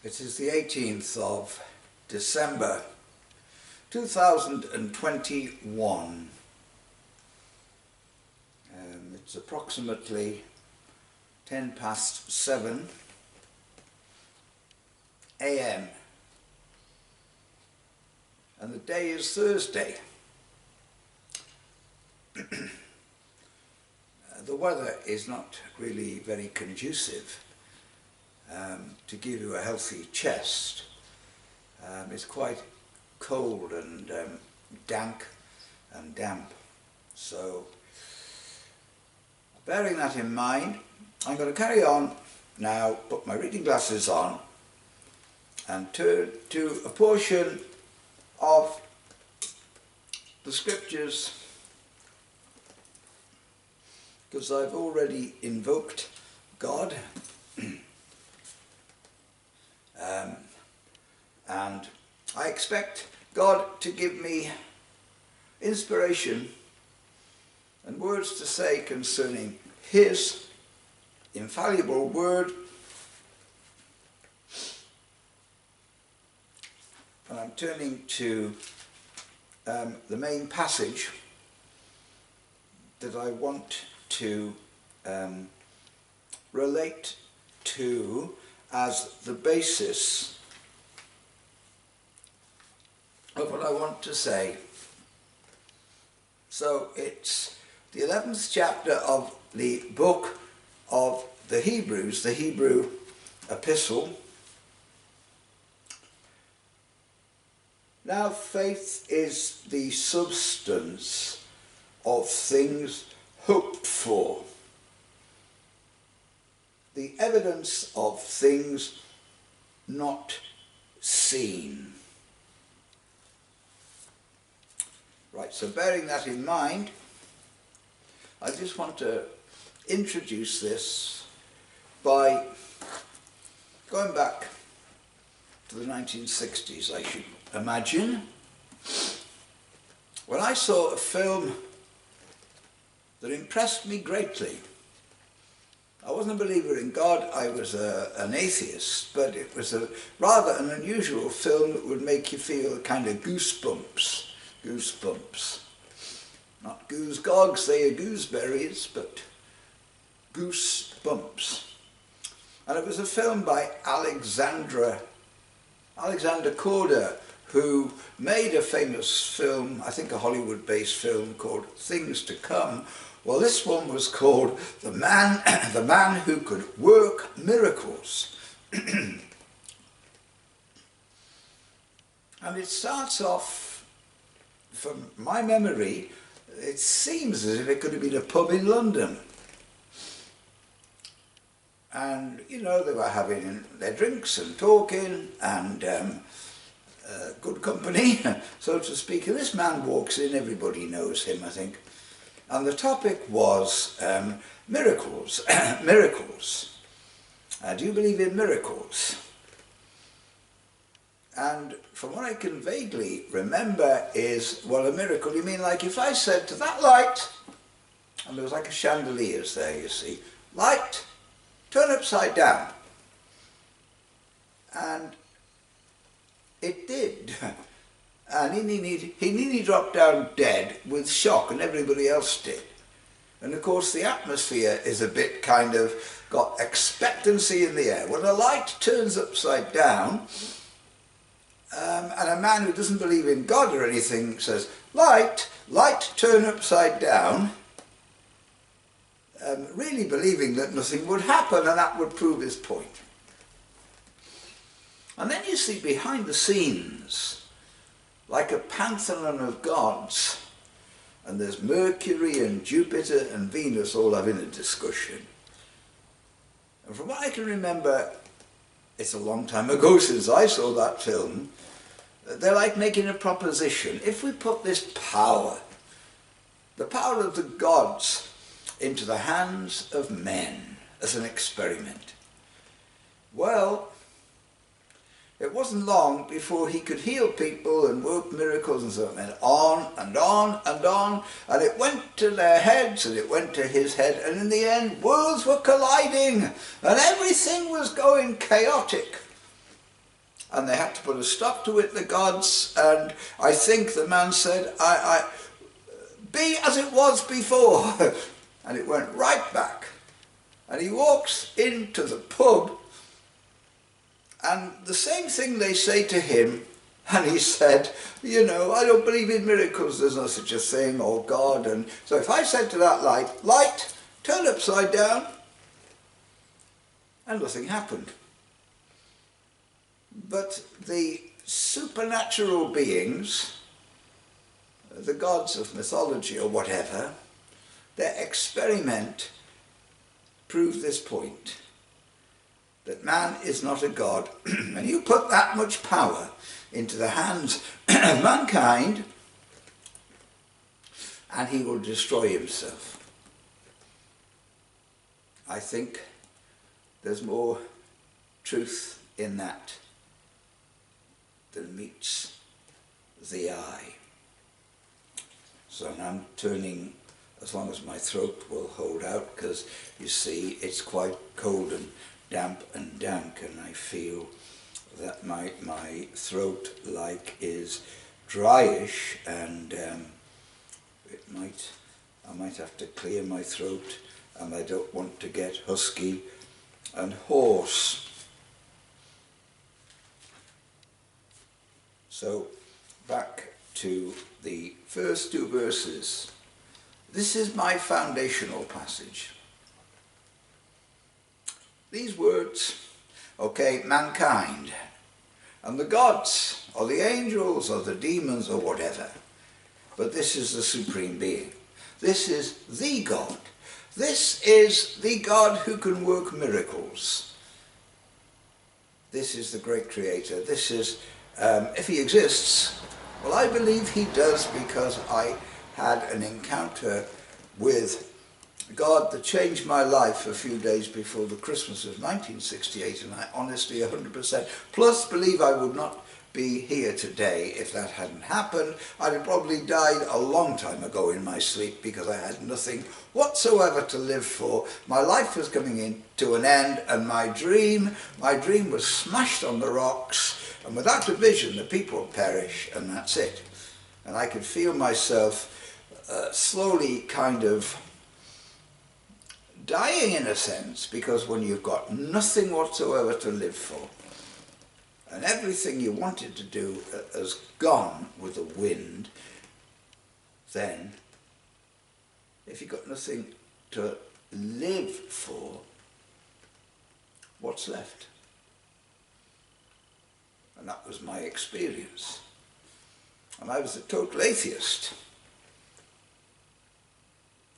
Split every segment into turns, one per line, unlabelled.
It is the 18th of December 2021. It's approximately 7:10 a.m. and the day is Thursday. The weather is not really very conducive to give you a healthy chest. It's quite cold and dank and damp. So, bearing that in mind, I'm going to carry on now, put my reading glasses on and turn to a portion of the scriptures, because I've already invoked God and I expect God to give me inspiration and words to say concerning His infallible word. And I'm turning to the main passage that I want to relate to as the basis of what I want to say. So it's the 11th chapter of the book of the Hebrews, the Hebrew epistle. Now faith is the substance of things hoped for, the evidence of things not seen. Right, so bearing that in mind, I just want to introduce this by going back to the 1960s, I should imagine, when I saw a film that impressed me greatly. I wasn't a believer in God, I was an atheist, but it was rather an unusual film that would make you feel kind of goosebumps. Not goosegogs, they are gooseberries, but goosebumps. And it was a film by Alexander Conan, who made a famous film, I think a Hollywood-based film called Things to Come. Well, this one was called The Man Who Could Work Miracles. And it starts off, from my memory, it seems as if it could have been a pub in London. And, you know, they were having their drinks and talking and good company, so to speak. And this man walks in, everybody knows him, I think. And the topic was miracles. Miracles. Do you believe in miracles? And from what I can vaguely remember is, well, a miracle, you mean like if I said to that light, and there was like a chandeliers there, you see, light, turn upside down. And it did. And he nearly dropped down dead with shock, and everybody else did. And of course the atmosphere is a bit kind of got expectancy in the air. When a light turns upside down, and a man who doesn't believe in God or anything says, light, turn upside down, really believing that nothing would happen and that would prove his point. And then you see behind the scenes, like a pantheon of gods, and there's Mercury and Jupiter and Venus all having a discussion. And from what I can remember, it's a long time ago since I saw that film, they're like making a proposition. If we put this power, the power of the gods, into the hands of men as an experiment, well, it wasn't long before he could heal people and work miracles and so on, and on and on and on, and it went to their heads and it went to his head, and in the end worlds were colliding and everything was going chaotic. and they had to put a stop to it, the gods, and I think the man said, I be as it was before. And it went right back. And he walks into the pub, and the same thing they say to him, and he said, you know, I don't believe in miracles, there's no such a thing, or God. And so if I said to that light, turn upside down, and nothing happened. But the supernatural beings, the gods of mythology or whatever, their experiment proved this point, that man is not a god. And you put that much power into the hands of mankind, and he will destroy himself. I think there's more truth in that than meets the eye. So now I'm turning, as long as my throat will hold out, because you see it's quite cold and damp and dank, and I feel that my throat is dryish, and I might have to clear my throat, and I don't want to get husky and hoarse. So back to the first two verses. This is my foundational passage. These words, okay, mankind, and the gods, or the angels, or the demons, or whatever. But this is the supreme being. This is the God. This is the God who can work miracles. This is the great creator. This is, if he exists, well, I believe he does, because I had an encounter with God that changed my life a few days before the Christmas of 1968, and I honestly 100% plus believe I would not be here today if that hadn't happened. I'd have probably died a long time ago in my sleep, because I had nothing whatsoever to live for. My life was coming in to an end, and my dream was smashed on the rocks, and without a vision the people perish, and that's it. And I could feel myself slowly kind of dying in a sense, because when you've got nothing whatsoever to live for, and everything you wanted to do has gone with the wind, then if you've got nothing to live for, what's left? And that was my experience. And I was a total atheist.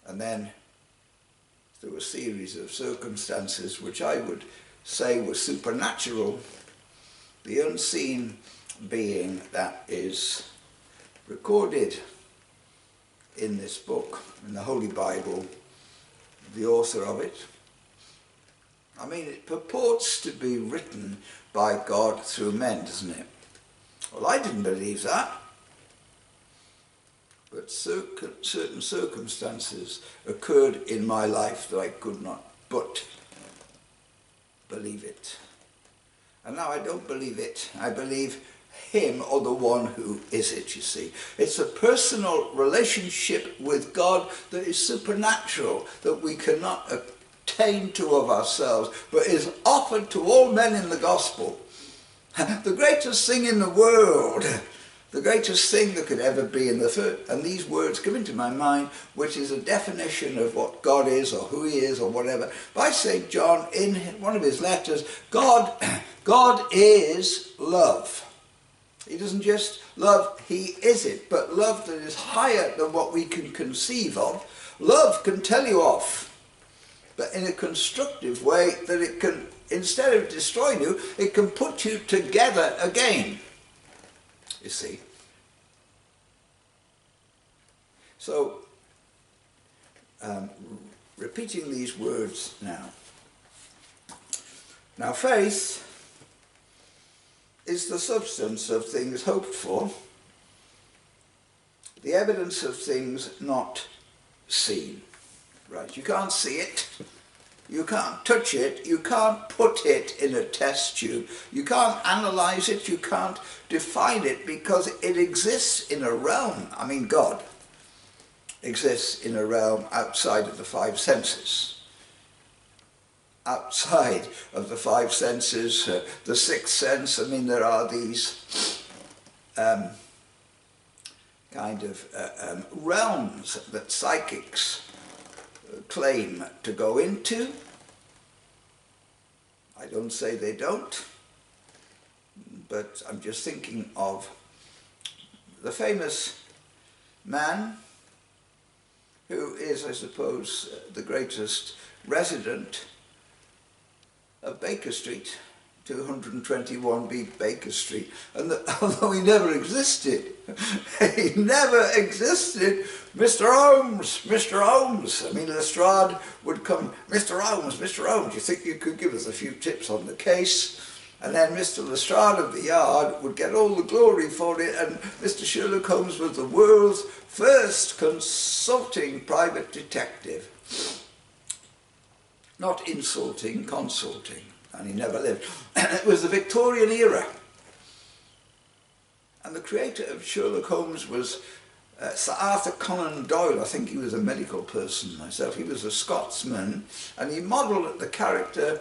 And then, through a series of circumstances which I would say were supernatural, the unseen being that is recorded in this book, in the Holy Bible, the author of it, I mean, it purports to be written by God through men, doesn't it? Well, I didn't believe that. But certain circumstances occurred in my life that I could not but believe it. And now I don't believe it. I believe him, or the one who is it, you see. It's a personal relationship with God that is supernatural, that we cannot attain to of ourselves, but is offered to all men in the gospel. The greatest thing in the world, the greatest thing that could ever be in the first, and these words come into my mind, which is a definition of what God is, or who he is, or whatever, by St. John in one of his letters. God is love. He doesn't just love, he is it, but love that is higher than what we can conceive of. Love can tell you off, but in a constructive way, that it can, instead of destroying you, it can put you together again. You see. So, repeating these words now. Now, faith is the substance of things hoped for, the evidence of things not seen. Right, you can't see it, You can't touch it, you can't put it in a test tube, you can't analyse it, you can't define it, because it exists in a realm. I mean, God exists in a realm outside of the five senses. Outside of the five senses, the sixth sense, I mean, there are these kind of realms that psychics claim to go into. I don't say they don't, but I'm just thinking of the famous man who is, I suppose, the greatest resident of Baker Street, 221B Baker Street, and although he never existed, Mr. Holmes, Mr. Holmes. I mean, Lestrade would come, Mr. Holmes, Mr. Holmes, do you think you could give us a few tips on the case? And then Mr. Lestrade of the Yard would get all the glory for it, and Mr. Sherlock Holmes was the world's first consulting private detective. Not insulting, consulting. And he never lived. It was the Victorian era. And the creator of Sherlock Holmes was Sir Arthur Conan Doyle. I think he was a medical person myself. He was a Scotsman, and he modelled the character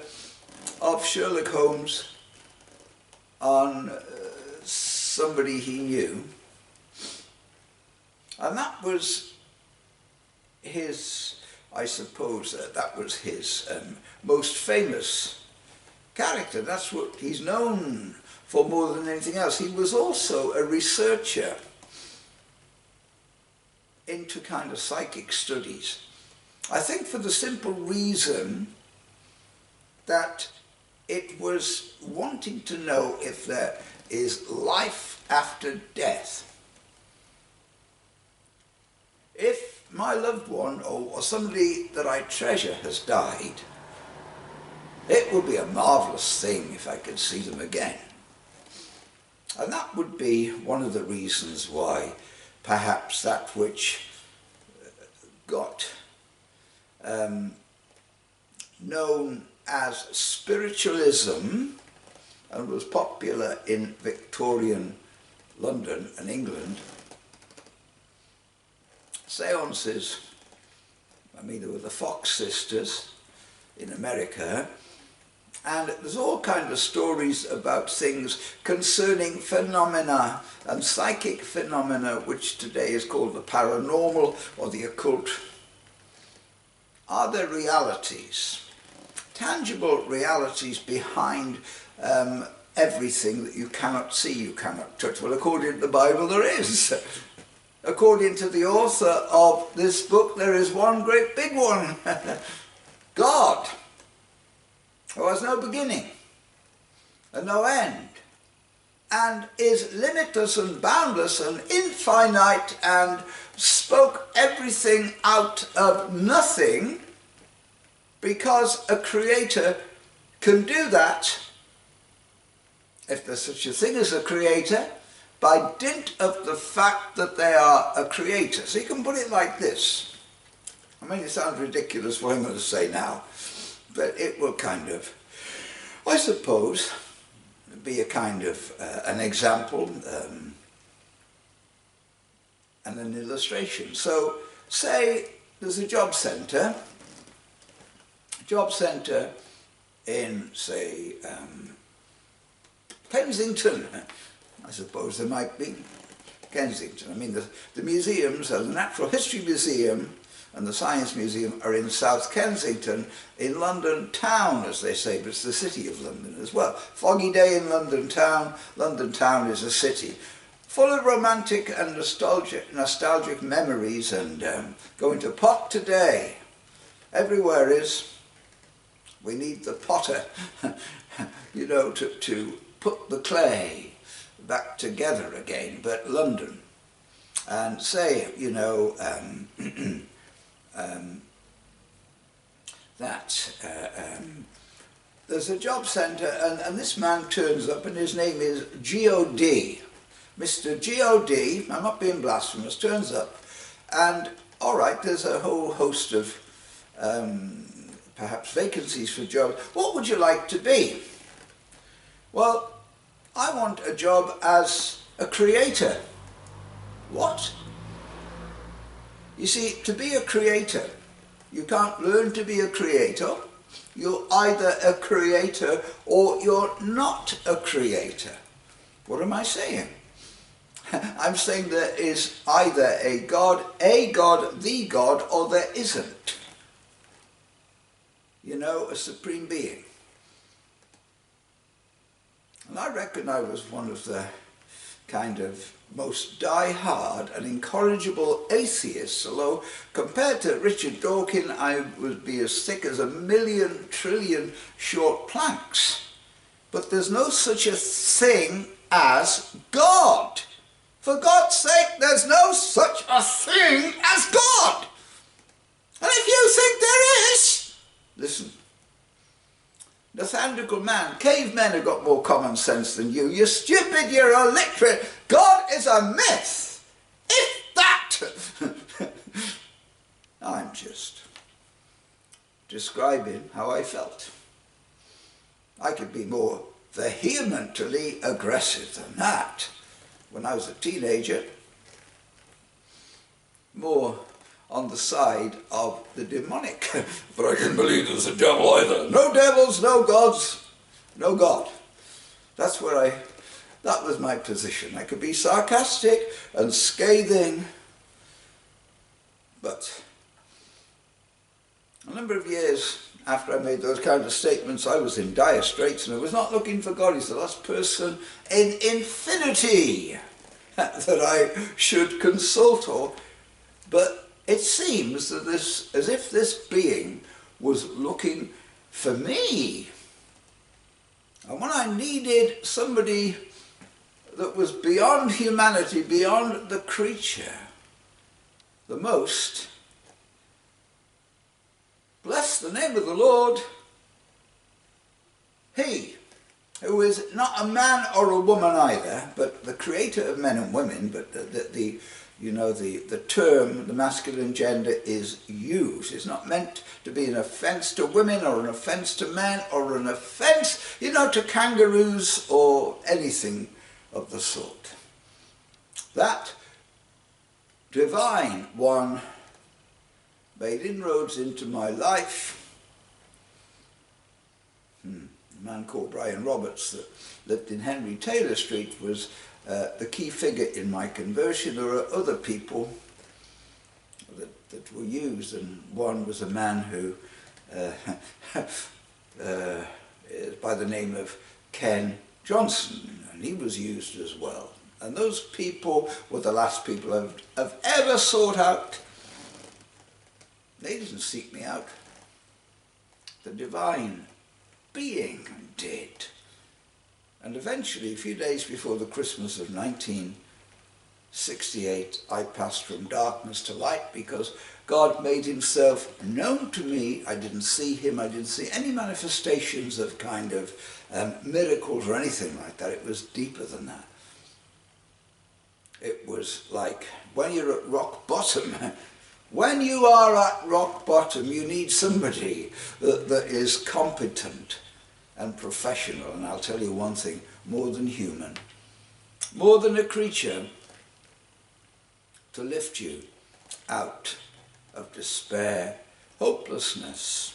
of Sherlock Holmes on somebody he knew. And that was his, I suppose, that was his most famous character. That's what he's known for more than anything else. He was also a researcher into kind of psychic studies. I think for the simple reason that it was wanting to know if there is life after death. If my loved one or somebody that I treasure has died, it would be a marvellous thing if I could see them again. And that would be one of the reasons why perhaps that which got known as spiritualism and was popular in Victorian London and England, seances, I mean, there were the Fox sisters in America, and there's all kinds of stories about things concerning phenomena and psychic phenomena, which today is called the paranormal or the occult. Are there realities, tangible realities behind everything that you cannot see, you cannot touch? Well, according to the Bible, there is. According to the author of this book, there is one great big one. God, who has no beginning and no end, and is limitless and boundless and infinite, and spoke everything out of nothing, because a creator can do that, if there's such a thing as a creator, by dint of the fact that they are a creator. So you can put it like this. I mean, it sounds ridiculous what I'm going to say now, but it will kind of, I suppose, be a kind of an example and an illustration. So say there's a job centre in, say, Kensington. I suppose there might be Kensington. I mean, the museums, the Natural History Museum and the Science Museum are in South Kensington, in London town, as they say, but it's the city of London as well. Foggy day in London town. London town is a city full of romantic and nostalgic memories, and going to pot today. Everywhere is, we need the potter, you know, to put the clay back together again. But London, and say, you know, there's a job centre, and this man turns up, and his name is G.O.D. Mr. G.O.D., I'm not being blasphemous, turns up, and all right, there's a whole host of perhaps vacancies for jobs. What would you like to be? Well, I want a job as a creator. What? You see, to be a creator, you can't learn to be a creator. You're either a creator or you're not a creator. What am I saying? I'm saying there is either a God, the God, or there isn't. You know, a supreme being. And I reckon I was one of the kind of most die-hard and incorrigible atheists, although compared to Richard Dawkins I would be as thick as 1,000,000 trillion short planks. But there's no such a thing as God. For God's sake, there's no such a thing as God. And if you think there is, listen, Neanderthal man, cavemen have got more common sense than you. You're stupid, you're illiterate. God is a myth. If that. I'm just describing how I felt. I could be more vehemently aggressive than that. When I was a teenager, more on the side of the demonic. But I didn't believe there was a devil either. No devils, no gods, no God. That was my position. I could be sarcastic and scathing, but a number of years after I made those kind of statements, I was in dire straits and I was not looking for God. He's the last person in infinity that I should consult or, but it seems that as if this being was looking for me. And when I needed somebody that was beyond humanity, beyond the creature, the most, bless the name of the Lord, he, who is not a man or a woman either, but the creator of men and women, but the term, the masculine gender, is used. It's not meant to be an offence to women or an offence to men or an offence, to kangaroos or anything of the sort. That divine one made inroads into my life. A man called Brian Roberts that lived in Henry Taylor Street was the key figure in my conversion. There are other people that were used, and one was a man who is by the name of Ken Johnson, and he was used as well. And those people were the last people I've ever sought out. They didn't seek me out. The divine being did. And eventually, a few days before the Christmas of 1968, I passed from darkness to light because God made himself known to me. I didn't see him. I didn't see any manifestations of kind of miracles or anything like that. It was deeper than that. It was like when you're at rock bottom. When you are at rock bottom, you need somebody that is competent and professional, and I'll tell you one thing, more than human, more than a creature, to lift you out of despair, hopelessness,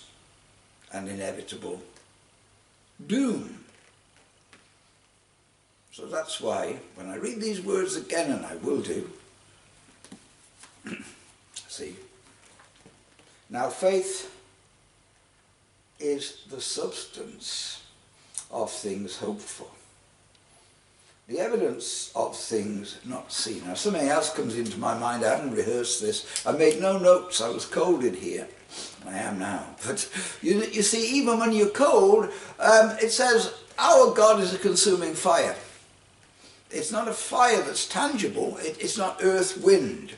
and inevitable doom. So that's why, when I read these words again, and I will do, see, now faith is the substance of things hoped for, the evidence of things not seen. Now something else comes into my mind. I haven't rehearsed this. I made no notes. I was cold in here. I am now. But you see, even when you're cold, it says our God is a consuming fire. It's not a fire that's tangible. It's not earth, wind,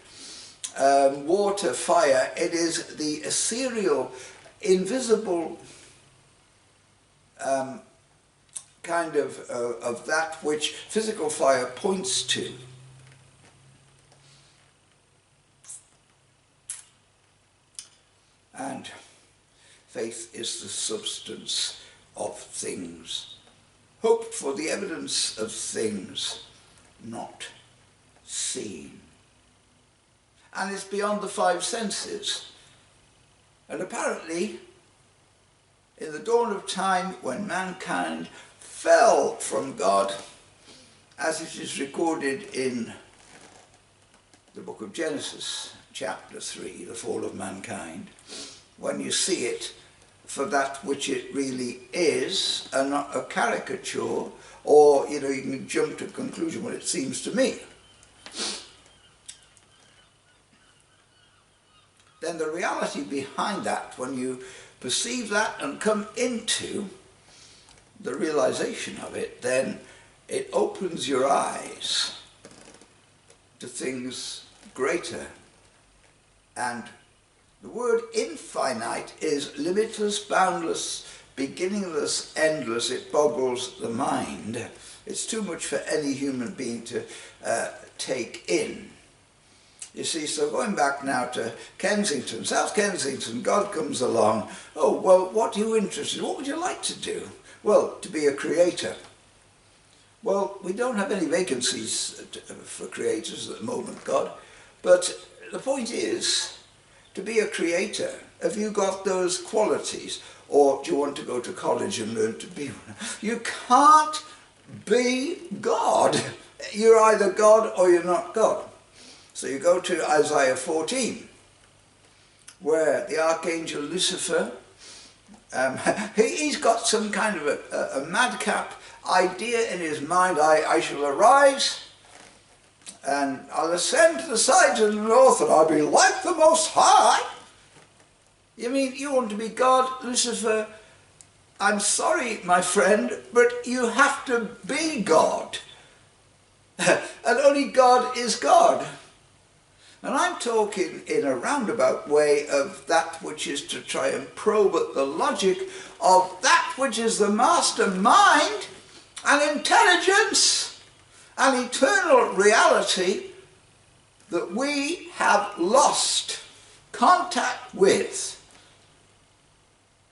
water, fire. It is the ethereal, invisible kind of that which physical fire points to. And Faith is the substance of things, hoped for, the evidence of things not seen. And it's beyond the five senses. And apparently, in the dawn of time, when mankind fell from God, as it is recorded in the book of Genesis, chapter 3, the fall of mankind, when you see it for that which it really is, and not a caricature, or, you can jump to a conclusion when it seems to me, then the reality behind that, when you perceive that and come into the realization of it, then it opens your eyes to things greater. And the word infinite is limitless, boundless, beginningless, endless. It boggles the mind. It's too much for any human being to take in. You see, so going back now to Kensington, South Kensington, God comes along. Oh, well, what are you interested in? What would you like to do? Well, to be a creator. Well, we don't have any vacancies for creators at the moment, God. But the point is, to be a creator, have you got those qualities? Or do you want to go to college and learn to be one? You can't be God. You're either God or you're not God. So you go to Isaiah 14, where the archangel Lucifer, he's got some kind of a madcap idea in his mind. I shall arise and I'll ascend to the sides of the north and I'll be like the Most High. You mean you want to be God, Lucifer? I'm sorry, my friend, but you have to be God. And only God is God. And I'm talking in a roundabout way of that which is to try and probe at the logic of that which is the mastermind and intelligence and eternal reality that we have lost contact with.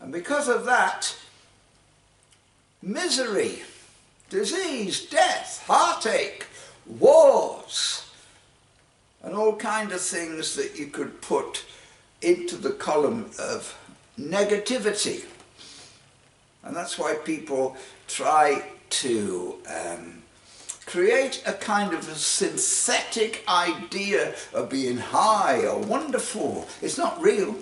And because of that, misery, disease, death, heartache, wars, and all kinds of things that you could put into the column of negativity. And that's why people try to create a kind of a synthetic idea of being high or wonderful. It's not real,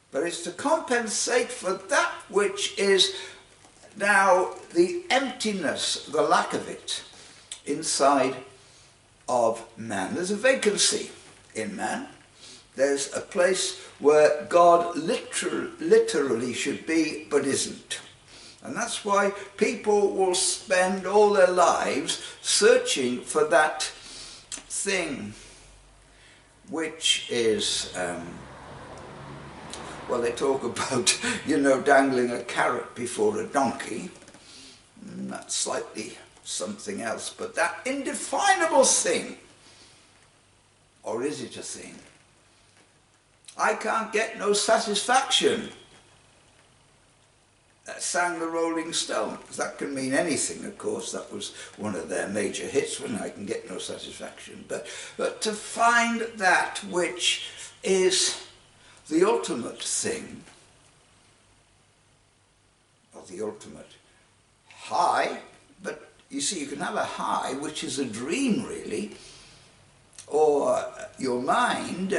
but it's to compensate for that which is now the emptiness, the lack of it, inside of man. There's a vacancy in man. There's a place where God literally should be, but isn't. And that's why people will spend all their lives searching for that thing which is, well, they talk about, dangling a carrot before a donkey. That's slightly something else, but that indefinable thing, or is it a thing? I can't get no satisfaction. That sang the Rolling Stones. That can mean anything, of course. That was one of their major hits, when I can get no satisfaction. But to find that which is the ultimate thing, or the ultimate high, but you see, you can have a high, which is a dream, really, or your mind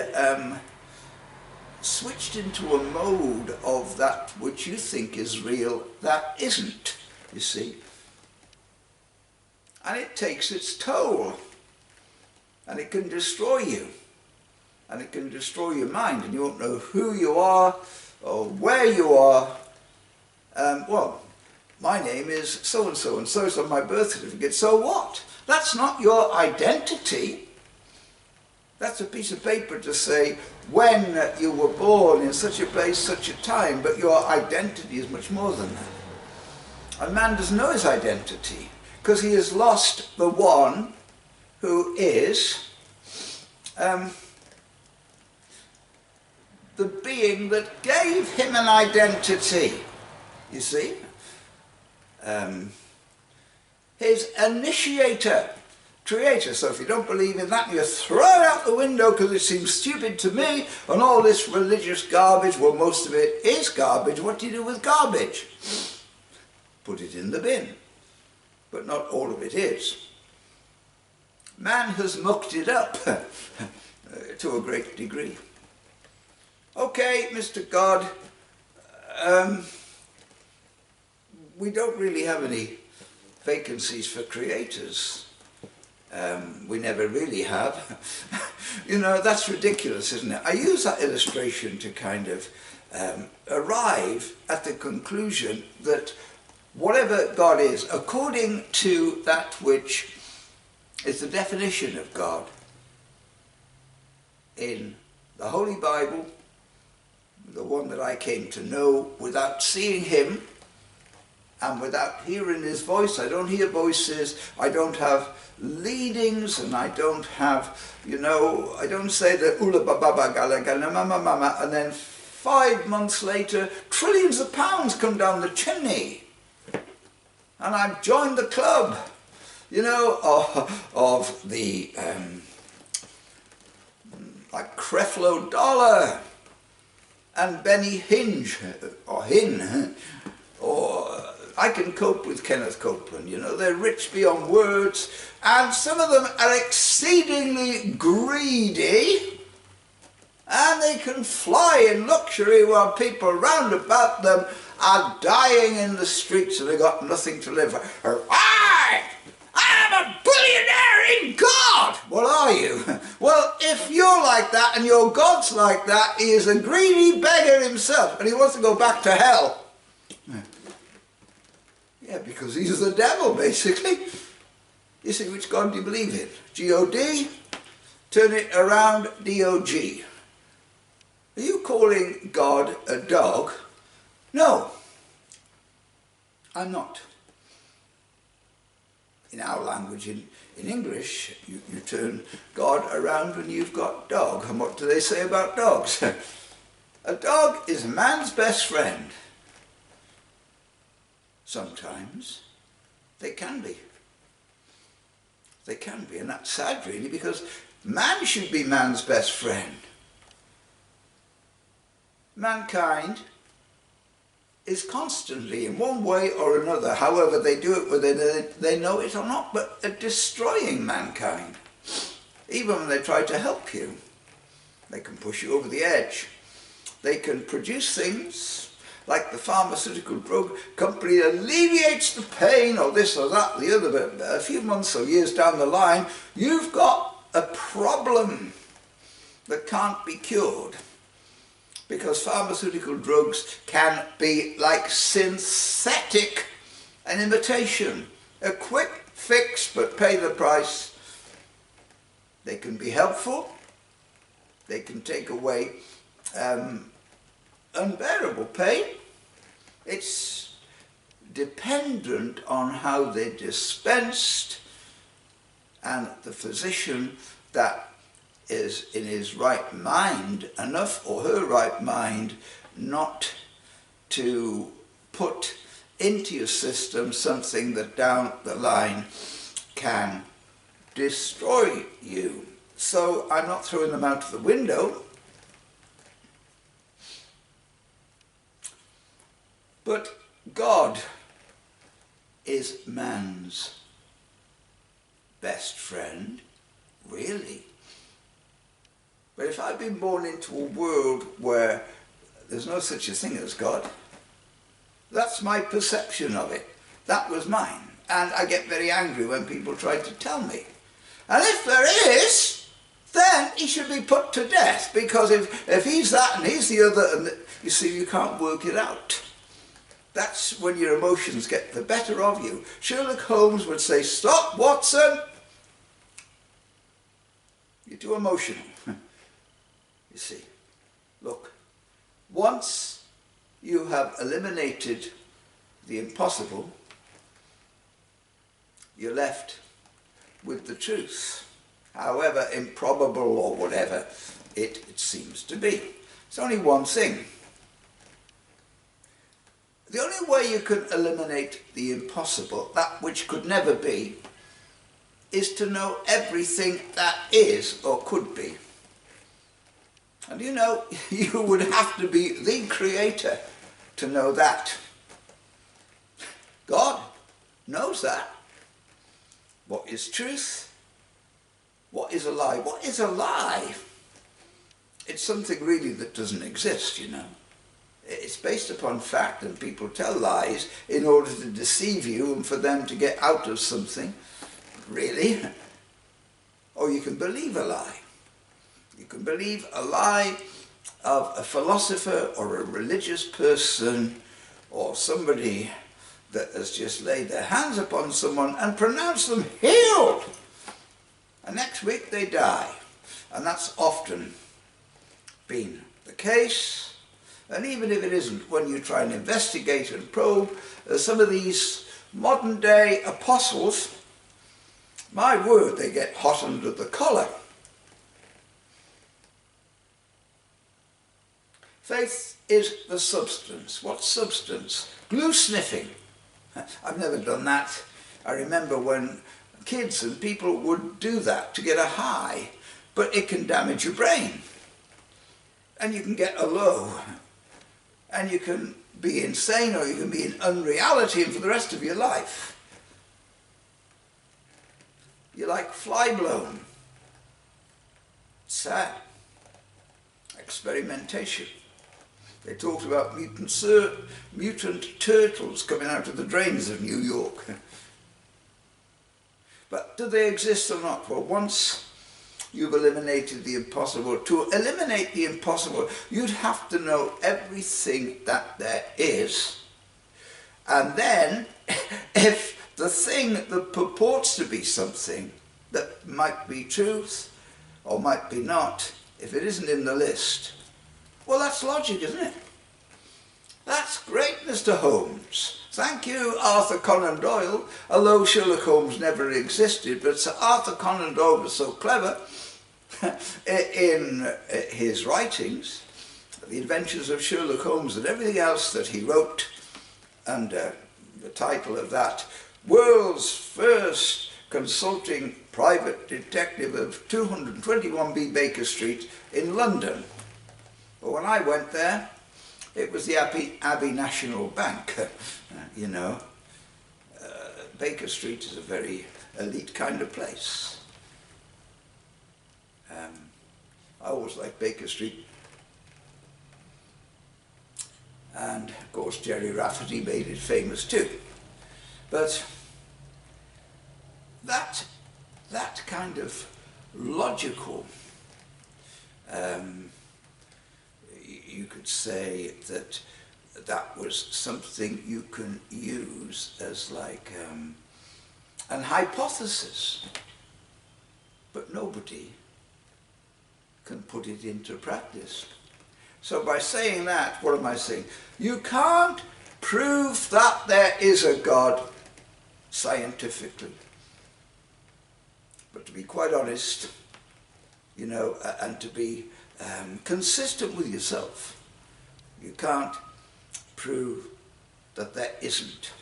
switched into a mode of that which you think is real that isn't, you see. And it takes its toll, and it can destroy you, and it can destroy your mind, and you won't know who you are or where you are. Well, my name is so-and-so, and so is on my birth certificate. So what? That's not your identity. That's a piece of paper to say when you were born in such a place, such a time, but your identity is much more than that. A man doesn't know his identity because he has lost the one who is the being that gave him an identity, you see. His initiator, creator. So if you don't believe in that, you throw it out the window because it seems stupid to me, and all this religious garbage, well, most of it is garbage. What do you do with garbage? Put it in the bin. But not all of it is. Man has mucked it up to a great degree. Okay, Mr. God, we don't really have any vacancies for creators. We never really have. You know, that's ridiculous, isn't it? I use that illustration to kind of arrive at the conclusion that whatever God is, according to that which is the definition of God in the Holy Bible, the one that I came to know without seeing him and without hearing his voice. I don't hear voices, I don't have leadings, and I don't have, you know, I don't say the ula baba gala gala mama mama, and then 5 months later trillions of pounds come down the chimney and I've joined the club, you know, of the like Creflo Dollar and Benny Hinge or Hin, or I can cope with Kenneth Copeland. You know, they're rich beyond words, and some of them are exceedingly greedy, and they can fly in luxury while people round about them are dying in the streets and they've got nothing to live for. I am a billionaire in God! Well, are you? Well, if you're like that and your God's like that, he is a greedy beggar himself, and he wants to go back to hell. Yeah, because he's the devil, basically. You see, which God do you believe in? G-O-D? Turn it around, D-O-G. Are you calling God a dog? No, I'm not. In our language, in English, you turn God around when you've got dog. And what do they say about dogs? A dog is man's best friend. Sometimes they can be. They can be, and that's sad really, because man should be man's best friend. Mankind is constantly, in one way or another, however they do it, whether they know it or not, but destroying mankind. Even when they try to help you, they can push you over the edge. They can produce things like the pharmaceutical drug company alleviates the pain, or this or that, the other, but a few months or years down the line, you've got a problem that can't be cured. Because pharmaceutical drugs can be like synthetic, an imitation, a quick fix, but pay the price. They can be helpful, they can take away unbearable pain. It's dependent on how they're dispensed, and the physician that is in his right mind enough, or her right mind, not to put into your system something that down the line can destroy you. So I'm not throwing them out of the window, but God is man's best friend, really. But if I've been born into a world where there's no such a thing as God, that's my perception of it. That was mine. And I get very angry when people try to tell me. And if there is, then he should be put to death, because if he's that and he's the other, and you see, you can't work it out. That's when your emotions get the better of you. Sherlock Holmes would say, "Stop, Watson! You're too emotional." You see, look, once you have eliminated the impossible, you're left with the truth, however improbable or whatever it seems to be. It's only one thing. The only way you can eliminate the impossible, that which could never be, is to know everything that is or could be. And you know, you would have to be the creator to know that. God knows that. What is truth? What is a lie? What is a lie? It's something really that doesn't exist, you know. It's based upon fact, and people tell lies in order to deceive you and for them to get out of something, really. Or you can believe a lie. You can believe a lie of a philosopher or a religious person or somebody that has just laid their hands upon someone and pronounced them healed. And next week they die. And that's often been the case. And even if it isn't, when you try and investigate and probe, some of these modern day apostles, my word, they get hot under the collar. Faith is the substance. What substance? Glue sniffing. I've never done that. I remember when kids and people would do that to get a high, but it can damage your brain. And you can get a low. And you can be insane, or you can be in unreality, and for the rest of your life you're like fly blown. Sad. Experimentation. They talked about mutant turtles coming out of the drains of New York. But do they exist or not? Well, once you've eliminated the impossible, to eliminate the impossible, you'd have to know everything that there is. And then, if the thing that purports to be something that might be truth or might be not, if it isn't in the list, well, that's logic, isn't it? That's great, Mr. Holmes. Thank you, Arthur Conan Doyle. Although Sherlock Holmes never existed, but Sir Arthur Conan Doyle was so clever in his writings, The Adventures of Sherlock Holmes and everything else that he wrote under the title of that, World's First Consulting Private Detective of 221B Baker Street in London. Well, when I went there, it was the Abbey National Bank, you know. Baker Street is a very elite kind of place. I always liked Baker Street. And, of course, Jerry Rafferty made it famous too. But that kind of logical, you could say that was something you can use as like an hypothesis, but nobody can put it into practice. So by saying that, what am I saying? You can't prove that there is a God scientifically. But to be quite honest, you know, and to be consistent with yourself, you can't prove that there isn't.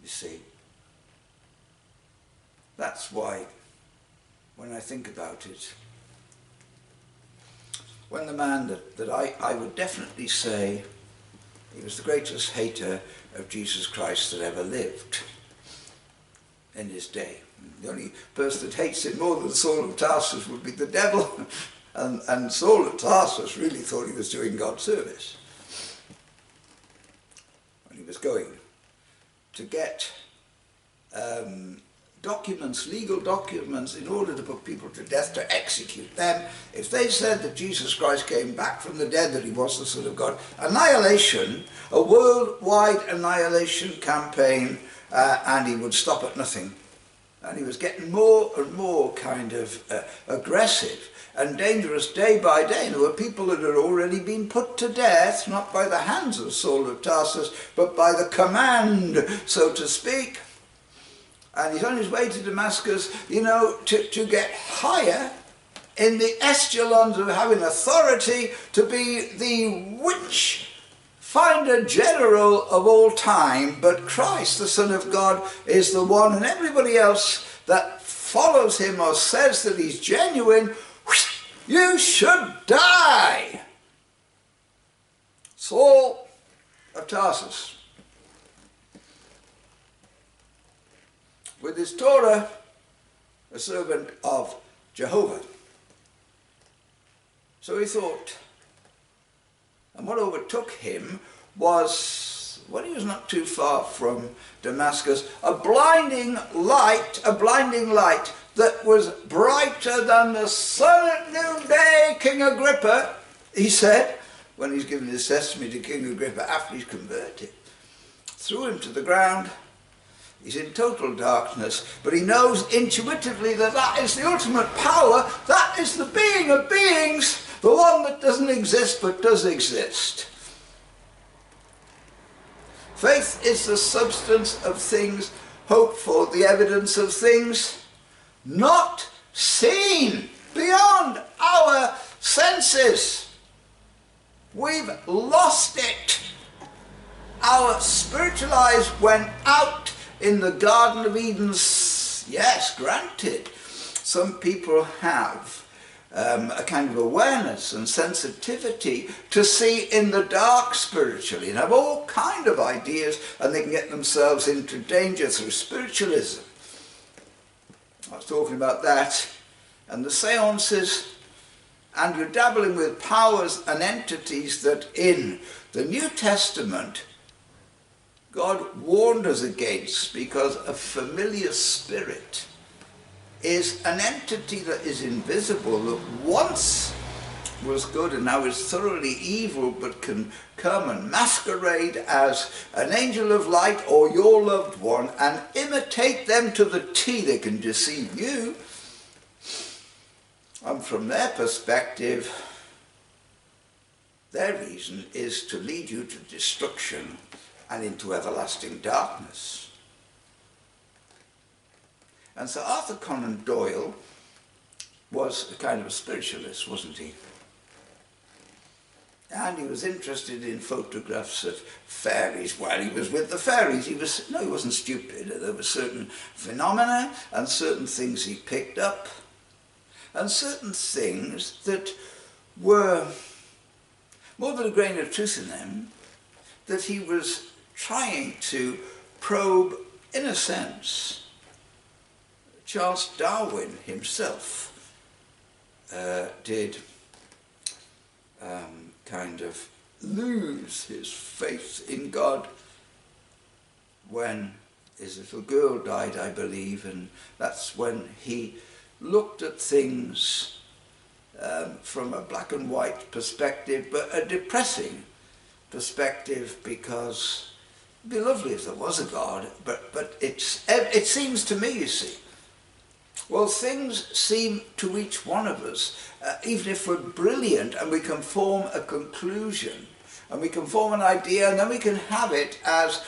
You see? That's why, when I think about it, when the man that I would definitely say he was the greatest hater of Jesus Christ that ever lived in his day. The only person that hates him more than Saul of Tarsus would be the devil. And Saul of Tarsus really thought he was doing God service when he was going to get documents, legal documents, in order to put people to death, to execute them. If they said that Jesus Christ came back from the dead, that he was the Son of God, annihilation, a worldwide annihilation campaign, and he would stop at nothing. And he was getting more and more kind of aggressive and dangerous day by day. And there were people that had already been put to death, not by the hands of Saul of Tarsus, but by the command, so to speak. And he's on his way to Damascus, you know, to get higher in the echelons of having authority to be the witch-finder general of all time, but Christ, the Son of God, is the one, and everybody else that follows him or says that he's genuine, you should die. Saul of Tarsus, with his Torah, a servant of Jehovah. So he thought, and what overtook him was, when he was not too far from Damascus, a blinding light that was brighter than the sun at noonday. King Agrippa, he said, when he's given his testimony to King Agrippa after he's converted, threw him to the ground. He's in total darkness, but he knows intuitively that that is the ultimate power, that is the being of beings, the one that doesn't exist but does exist. Faith is the substance of things hoped for, the evidence of things not seen, beyond our senses. We've lost it. Our spiritual eyes went out in the Garden of Eden. Yes, granted. Some people have a kind of awareness and sensitivity to see in the dark spiritually and have all kind of ideas, and they can get themselves into danger through spiritualism. I was talking about that, and the seances, and you're dabbling with powers and entities that in the New Testament God warned us against, because a familiar spirit is an entity that is invisible, that once was good and now is thoroughly evil, but can come and masquerade as an angel of light or your loved one and imitate them to the T. They can deceive you. And from their perspective, their reason is to lead you to destruction and into everlasting darkness. And so Arthur Conan Doyle was a kind of a spiritualist, wasn't he? And he was interested in photographs of fairies. While he was with the fairies, he wasn't stupid. There were certain phenomena and certain things he picked up, and certain things that were more than a grain of truth in them, that he was trying to probe, in a sense. Charles Darwin himself did kind of lose his faith in God when his little girl died, I believe, and that's when he looked at things from a black and white perspective, but a depressing perspective, because it'd be lovely if there was a God, but it seems to me, you see, well, things seem to each one of us, even if we're brilliant and we can form a conclusion and we can form an idea, and then we can have it as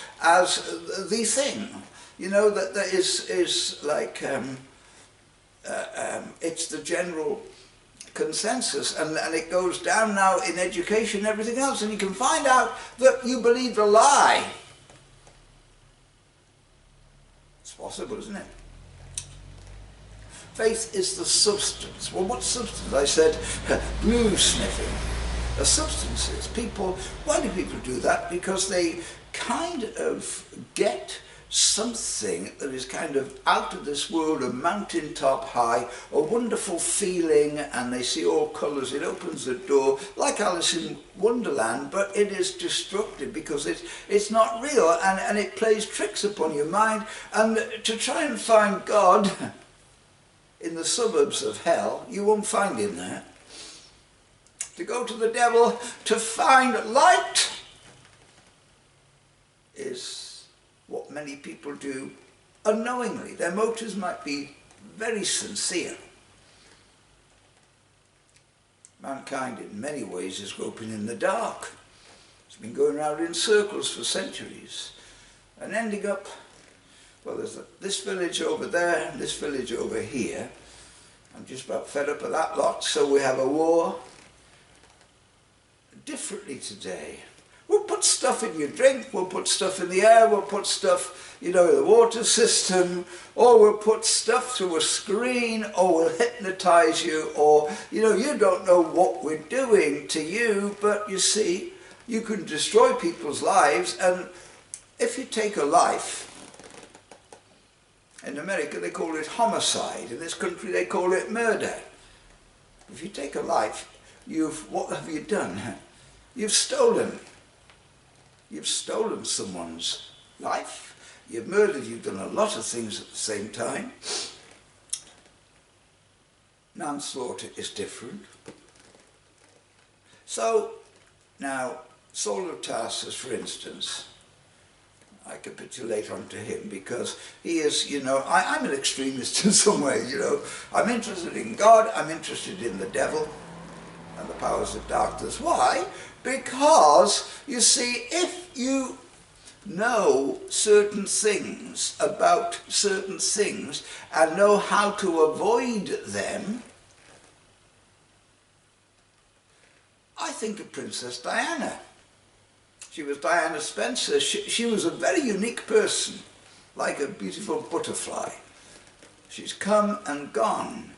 the thing, you know, that is like it's the general consensus, and it goes down now in education and everything else, and you can find out that you believed a lie. It's possible, isn't it? Faith is the substance. Well, what substance? I said blue sniffing. The substances. People, why do people do that? Because they kind of get something that is kind of out of this world, a mountaintop high, a wonderful feeling, and they see all colours. It opens the door, like Alice in Wonderland, but it is destructive because it's not real, and it plays tricks upon your mind. And to try and find God in the suburbs of hell, you won't find him there. To go to the devil to find light is what many people do unknowingly. Their motives might be very sincere. Mankind in many ways is groping in the dark. It's been going around in circles for centuries and ending up, well, there's this village over there and this village over here, I'm just about fed up of that lot. So we have a war. Differently today. We'll put stuff in your drink, we'll put stuff in the air, we'll put stuff, in the water system, or we'll put stuff through a screen, or we'll hypnotize you, or, you don't know what we're doing to you, but you see, you can destroy people's lives. And if you take a life, in America they call it homicide, in this country they call it murder. If you take a life, what have you done? You've stolen. You've stolen someone's life. You've murdered. You've done a lot of things at the same time. Manslaughter is different. So, now, Saul of Tarsus, for instance, I capitulate onto him because he is, I'm an extremist in some way, I'm interested in God, I'm interested in the devil and the powers of darkness. Why? Because, you see, if you know certain things about certain things and know how to avoid them, I think of Princess Diana. She was Diana Spencer. She was a very unique person, like a beautiful butterfly. She's come and gone.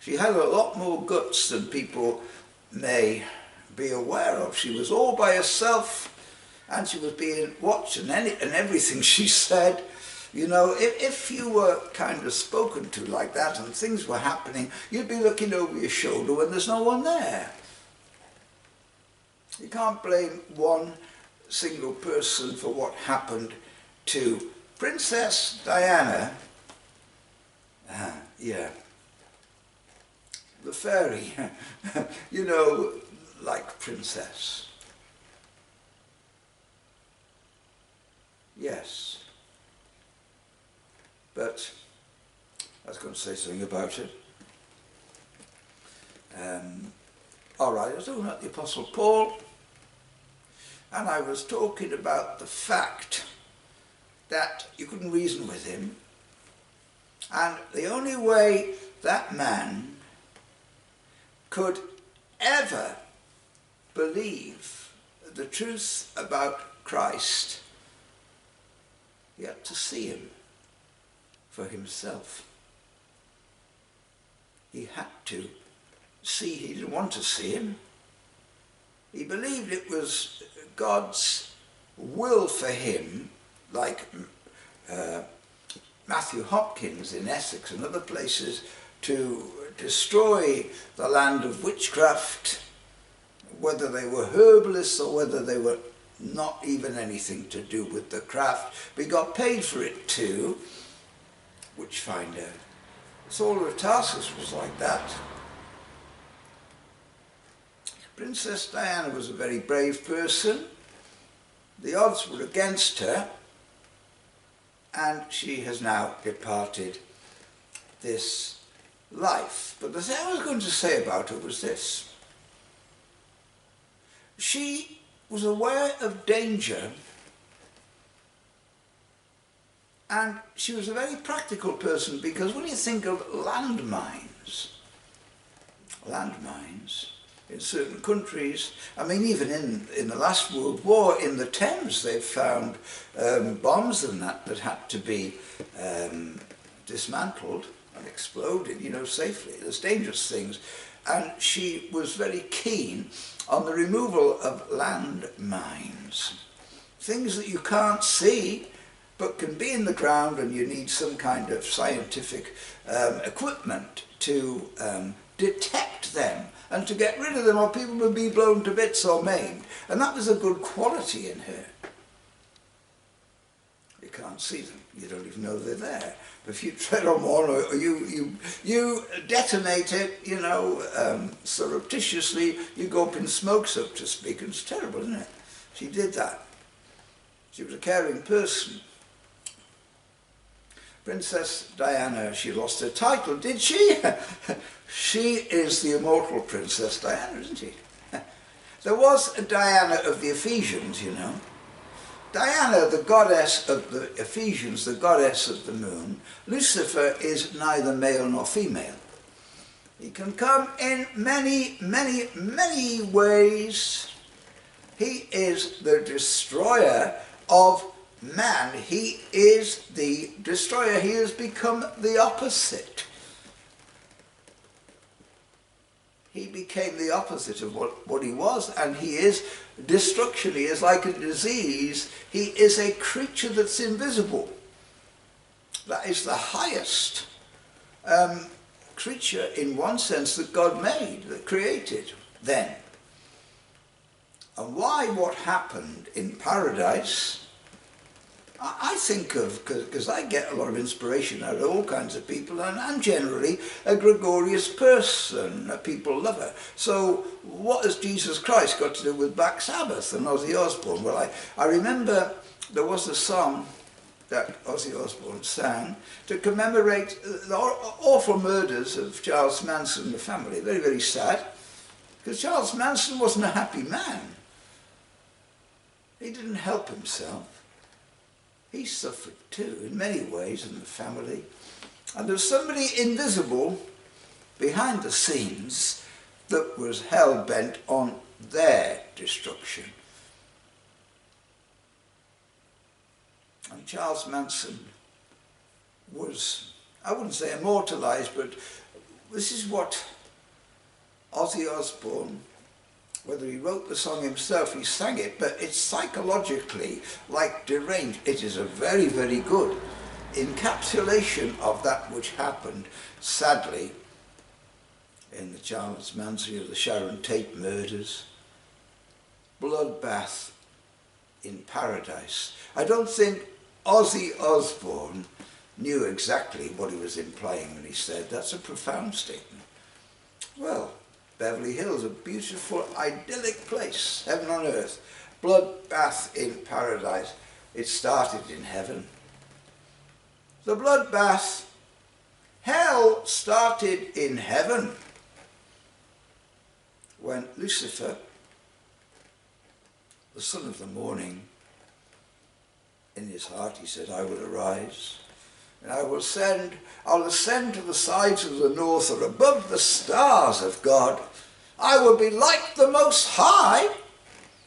She had a lot more guts than people may be aware of. She was all by herself, and she was being watched, and everything she said. If you were kind of spoken to like that and things were happening, you'd be looking over your shoulder when there's no one there. You can't blame one single person for what happened to Princess Diana. The fairy, like princess. Yes. But I was going to say something about it. All right, I was talking about the Apostle Paul, and I was talking about the fact that you couldn't reason with him, and the only way that man could ever believe the truth about Christ, he had to see him for himself. He had to see. He didn't want to see him. He believed it was God's will for him, like Matthew Hopkins in Essex and other places, to destroy the land of witchcraft, whether they were herbalists or whether they were not even anything to do with the craft. We got paid for it too. Witchfinder. Saul of Tarsus was like that. Princess Diana was a very brave person. The odds were against her, and she has now departed this life. But the thing I was going to say about her was this. She was aware of danger, and she was a very practical person, because when you think of landmines in certain countries, I mean, even in the last World War, in the Thames, they found bombs and that had to be dismantled and exploded, safely. There's dangerous things. And she was very keen on the removal of landmines. Things that you can't see, but can be in the ground, and you need some kind of scientific equipment to detect them and to get rid of them, or people would be blown to bits or maimed. And that was a good quality in her. You can't see them. You don't even know they're there. But if you tread on one, or you detonate it, surreptitiously, you go up in smoke, so to speak, and it's terrible, isn't it? She did that. She was a caring person. Princess Diana, she lost her title, did she? She is the immortal Princess Diana, isn't she? There was a Diana of the Ephesians, Diana, the goddess of the Ephesians, the goddess of the moon. Lucifer is neither male nor female. He can come in many, many, many ways. He is the destroyer of man. He is the destroyer. He has become the opposite. He became the opposite of what he was, and he is destruction. He is like a disease. He is a creature that's invisible. That is the highest creature in one sense that God made, that created then. And why what happened in paradise, I think of, because I get a lot of inspiration out of all kinds of people, and I'm generally a gregarious person, a people lover. So what has Jesus Christ got to do with Black Sabbath and Ozzy Osbourne? Well, I remember there was a song that Ozzy Osbourne sang to commemorate the awful murders of Charles Manson and the family. Very, very sad, because Charles Manson wasn't a happy man. He didn't help himself. He suffered too, in many ways, in the family. And there's somebody invisible behind the scenes that was hell-bent on their destruction. And Charles Manson was, I wouldn't say immortalised, but this is what Ozzy Osbourne, whether he wrote the song himself, he sang it, but it's psychologically like deranged. It is a very, very good encapsulation of that which happened, sadly, in the Charles Manson, the Sharon Tate murders, bloodbath in paradise. I don't think Ozzy Osbourne knew exactly what he was implying when he said that's a profound statement. Well, Beverly Hills, a beautiful, idyllic place, heaven on earth, bloodbath in paradise. It started in heaven. The bloodbath, hell started in heaven when Lucifer, the son of the morning, in his heart he said, I will arise, and I'll ascend to the sides of the north, or above the stars of God. I will be like the Most High.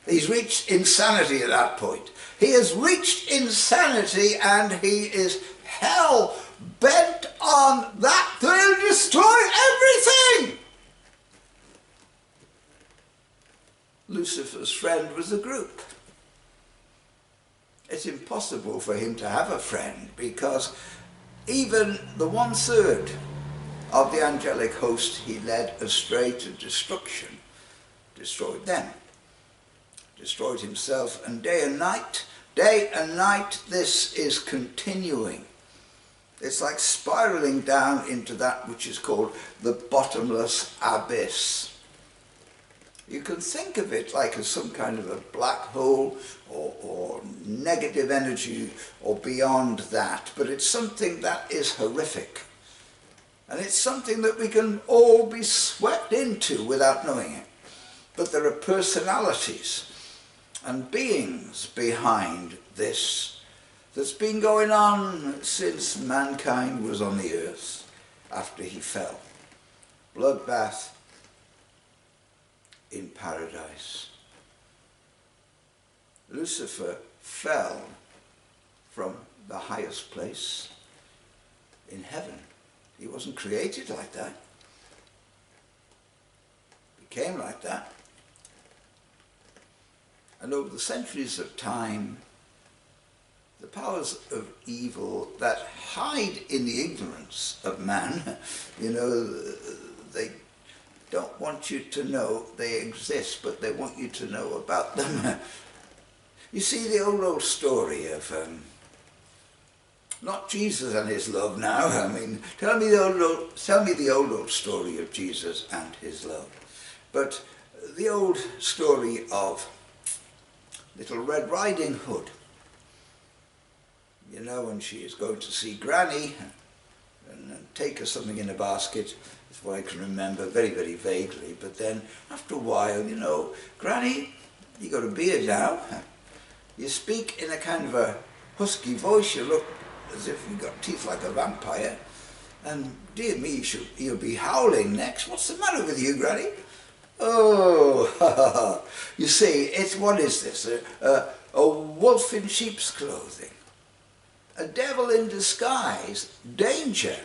He's reached insanity at that point. He has reached insanity, and he is hell bent on that. They'll destroy everything. Lucifer's friend was a group. It's impossible for him to have a friend, because even the 1/3 of the angelic host he led astray to destruction, destroyed them, destroyed himself, and day and night, this is continuing. It's like spiraling down into that which is called the bottomless abyss. You can think of it like as some kind of a black hole or negative energy or beyond that, but it's something that is horrific. And it's something that we can all be swept into without knowing it. But there are personalities and beings behind this that's been going on since mankind was on the earth after he fell. Bloodbath in paradise. Lucifer fell from the highest place in heaven. He wasn't created like that. He became like that. And over the centuries of time, the powers of evil that hide in the ignorance of man, they don't want you to know they exist, but they want you to know about them. You see the old story of, not Jesus and his love now, I mean, tell me the old story of Jesus and his love. But the old story of Little Red Riding Hood. You know, when she is going to see Granny and take her something in a basket. That's what I can remember very, very vaguely. But then, after a while, Granny, you got a beard now. You speak in a kind of a husky voice. You look as if you've got teeth like a vampire. And dear me, you'll be howling next. What's the matter with you, Granny? Oh, you see, what is this? A wolf in sheep's clothing. A devil in disguise. Danger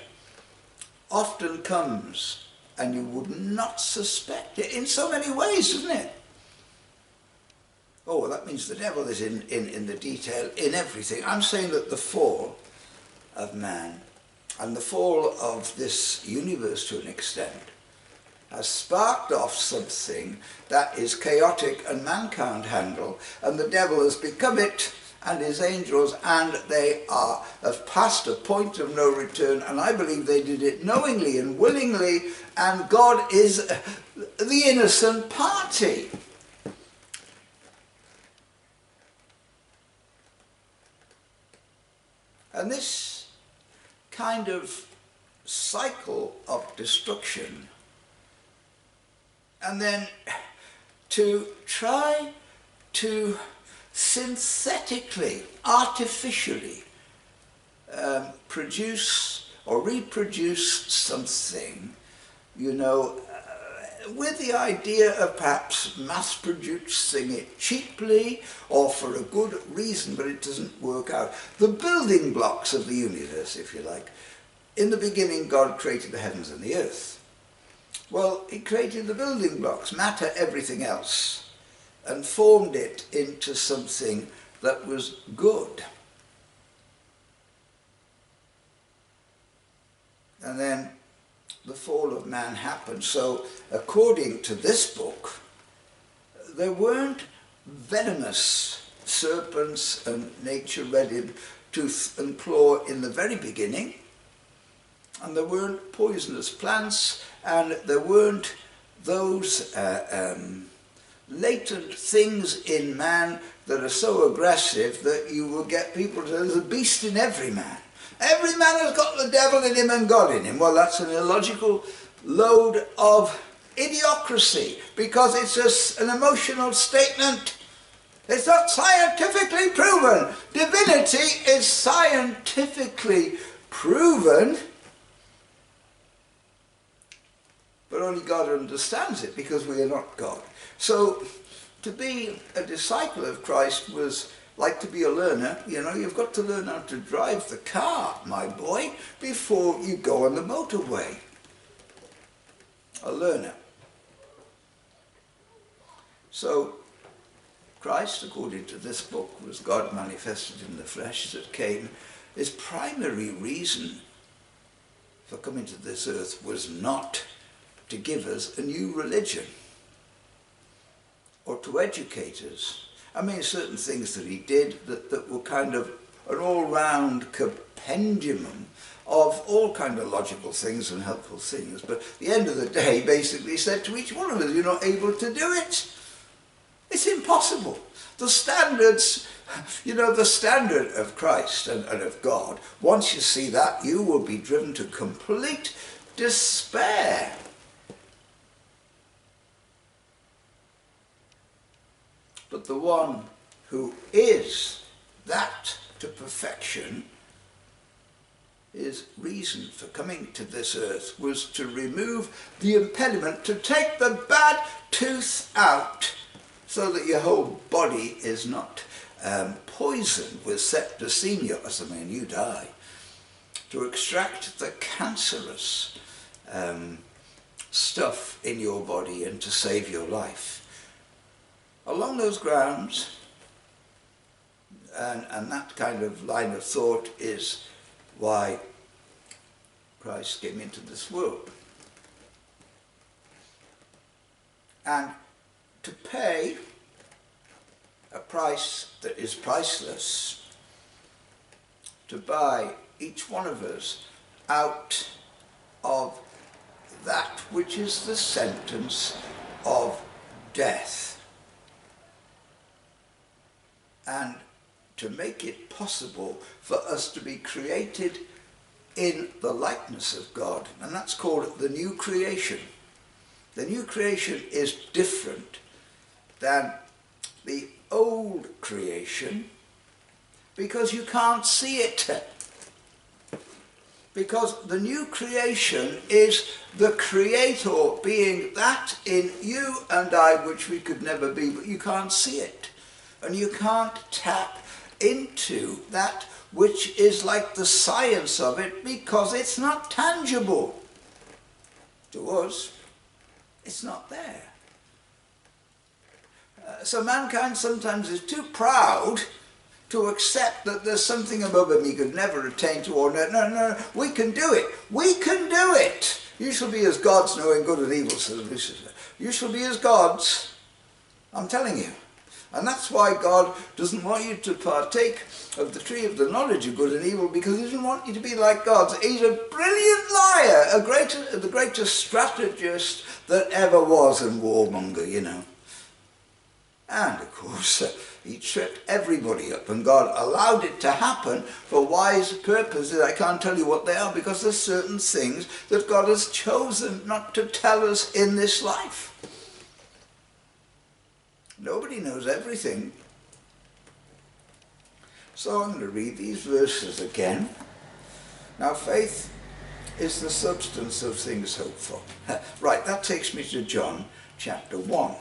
often comes, and you would not suspect it in so many ways, doesn't it? Oh, well, that means the devil is in the detail, in everything. I'm saying that the fall of man and the fall of this universe to an extent has sparked off something that is chaotic and man can't handle, and the devil has become it, and his angels, and they have passed a point of no return, and I believe they did it knowingly and willingly, and God is the innocent party. And this kind of cycle of destruction, and then to try to synthetically, artificially produce or reproduce something, with the idea of perhaps mass producing it cheaply or for a good reason, but it doesn't work out. The building blocks of the universe, if you like. In the beginning, God created the heavens and the earth. Well, he created the building blocks, matter, everything else, and formed it into something that was good. And then the fall of man happened. So, according to this book, there weren't venomous serpents and nature ready tooth and claw in the very beginning, and there weren't poisonous plants, and there weren't those latent things in man that are so aggressive that you will get people to say there's a beast in every man. Every man has got the devil in him and God in him. Well, that's an illogical load of idiocracy, because it's just an emotional statement. It's not scientifically proven. Divinity is scientifically proven, but only God understands it, because we are not God. So to be a disciple of Christ was like to be a learner. You've got to learn how to drive the car, my boy, before you go on the motorway. A learner. So Christ, according to this book, was God manifested in the flesh that came. His primary reason for coming to this earth was not to give us a new religion or to educate us. I mean, certain things that he did that were kind of an all-round compendium of all kind of logical things and helpful things. But at the end of the day, basically he said to each one of us, you're not able to do it. It's impossible. The standards, the standard of Christ and of God, once you see that, you will be driven to complete despair. But the one who is that to perfection, his reason for coming to this earth was to remove the impediment, to take the bad tooth out, so that your whole body is not poisoned with septicemia, as the man you die, to extract the cancerous stuff in your body and to save your life. Along those grounds, and that kind of line of thought is why Christ came into this world. And to pay a price that is priceless, to buy each one of us out of that which is the sentence of death, and to make it possible for us to be created in the likeness of God. And that's called the new creation. The new creation is different than the old creation, because you can't see it. Because the new creation is the Creator being that in you and I which we could never be, but you can't see it. And you can't tap into that which is like the science of it because it's not tangible. To us, it's not there. So mankind sometimes is too proud to accept that there's something above him he could never attain to, or no, we can do it. We can do it. You shall be as gods, knowing good and evil, says Lucifer. You shall be as gods. I'm telling you. And that's why God doesn't want you to partake of the tree of the knowledge of good and evil, because he doesn't want you to be like gods. He's a brilliant liar, the greatest strategist that ever was, and warmonger, you know. And of course, he tripped everybody up, and God allowed it to happen for wise purposes. I can't tell you what they are, because there's certain things that God has chosen not to tell us in this life. Nobody knows everything. So I'm going to read these verses again. Now, faith is the substance of things hoped for. Right, that takes me to John chapter 1.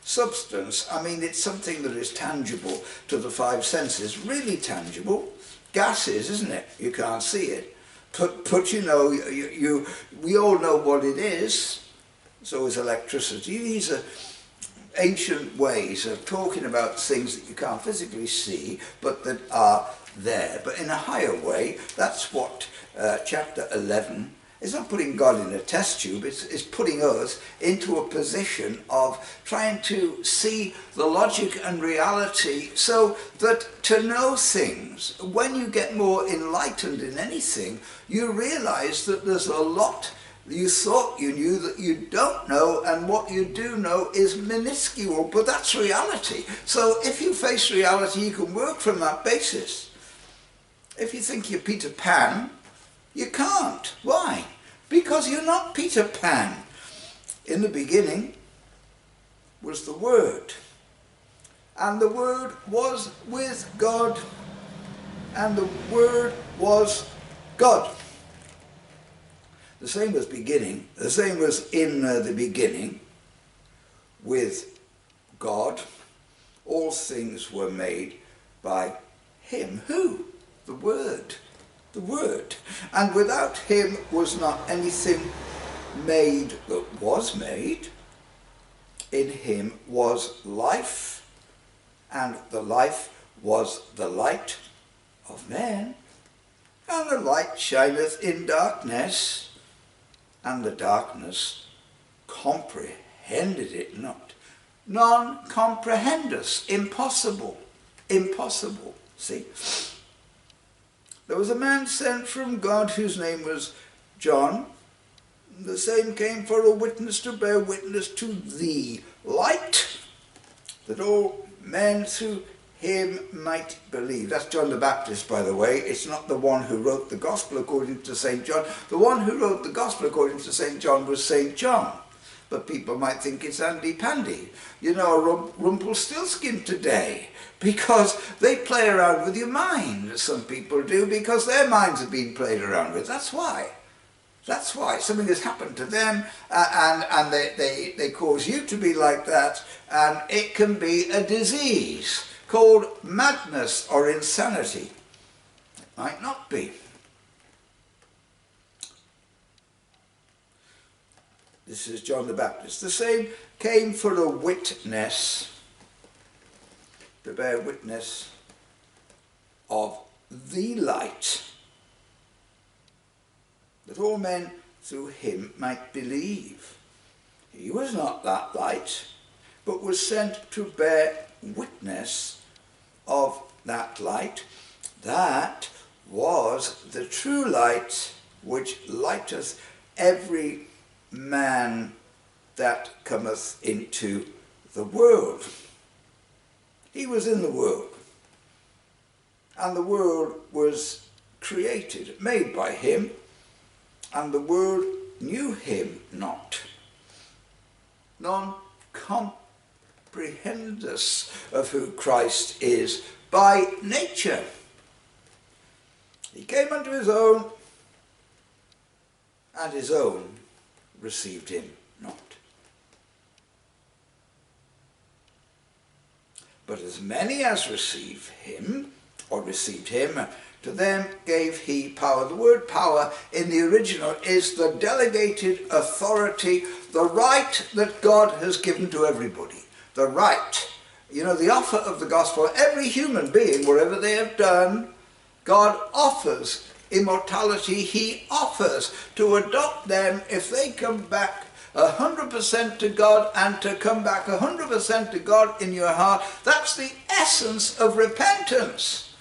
Substance, I mean, it's something that is tangible to the five senses, really tangible. Gas is, isn't it? You can't see it. But you know, we all know what it is. So is electricity. These are ancient ways of talking about things that you can't physically see, but that are there. But in a higher way, that's what chapter 11 it's not putting God in a test tube, it's putting us into a position of trying to see the logic and reality, so that to know things, when you get more enlightened in anything, you realize that there's a lot you thought you knew that you don't know, and what you do know is minuscule, but that's reality. So if you face reality, you can work from that basis. If you think you're Peter Pan, you can't. Why? Because you're not Peter Pan. In the beginning was the Word, and the Word was with God, and the Word was God. The same was beginning, the same was in the beginning with God. All things were made by him. Who? The Word. The Word. And without him was not anything made that was made. In him was life, and the life was the light of men. And the light shineth in darkness, and the darkness comprehended it not. None comprehend us. Impossible. Impossible. See? There was a man sent from God whose name was John. The same came for a witness to bear witness to the light, that all men through him might believe. That's John the Baptist, by the way. It's not the one who wrote the Gospel according to St. John. The one who wrote the Gospel according to St. John was St. John. But people might think it's Andy Pandy. You know, Rumpelstiltskin today. Because they play around with your mind. Some people do, because their minds have been played around with. That's why. That's why. Something has happened to them, and they cause you to be like that. And it can be a disease called madness or insanity. It might not be. This is John the Baptist. The same came for a witness, to bear witness of the light, that all men through him might believe. He was not that light, but was sent to bear witness of that light. That was the true light, which lighteth every man that cometh into the world. He was in the world, and the world was created, made by him, and the world knew him not. None comprehend us of who Christ is by nature. He came unto his own, and his own received him not. But as many as received him, to them gave he power. The word power in the original is the delegated authority, the right that God has given to everybody. The right. You know, the offer of the gospel, every human being, whatever they have done, God offers immortality. He offers to adopt them if they come back 100% to God, and to come back 100% to God in your heart. That's the essence of repentance.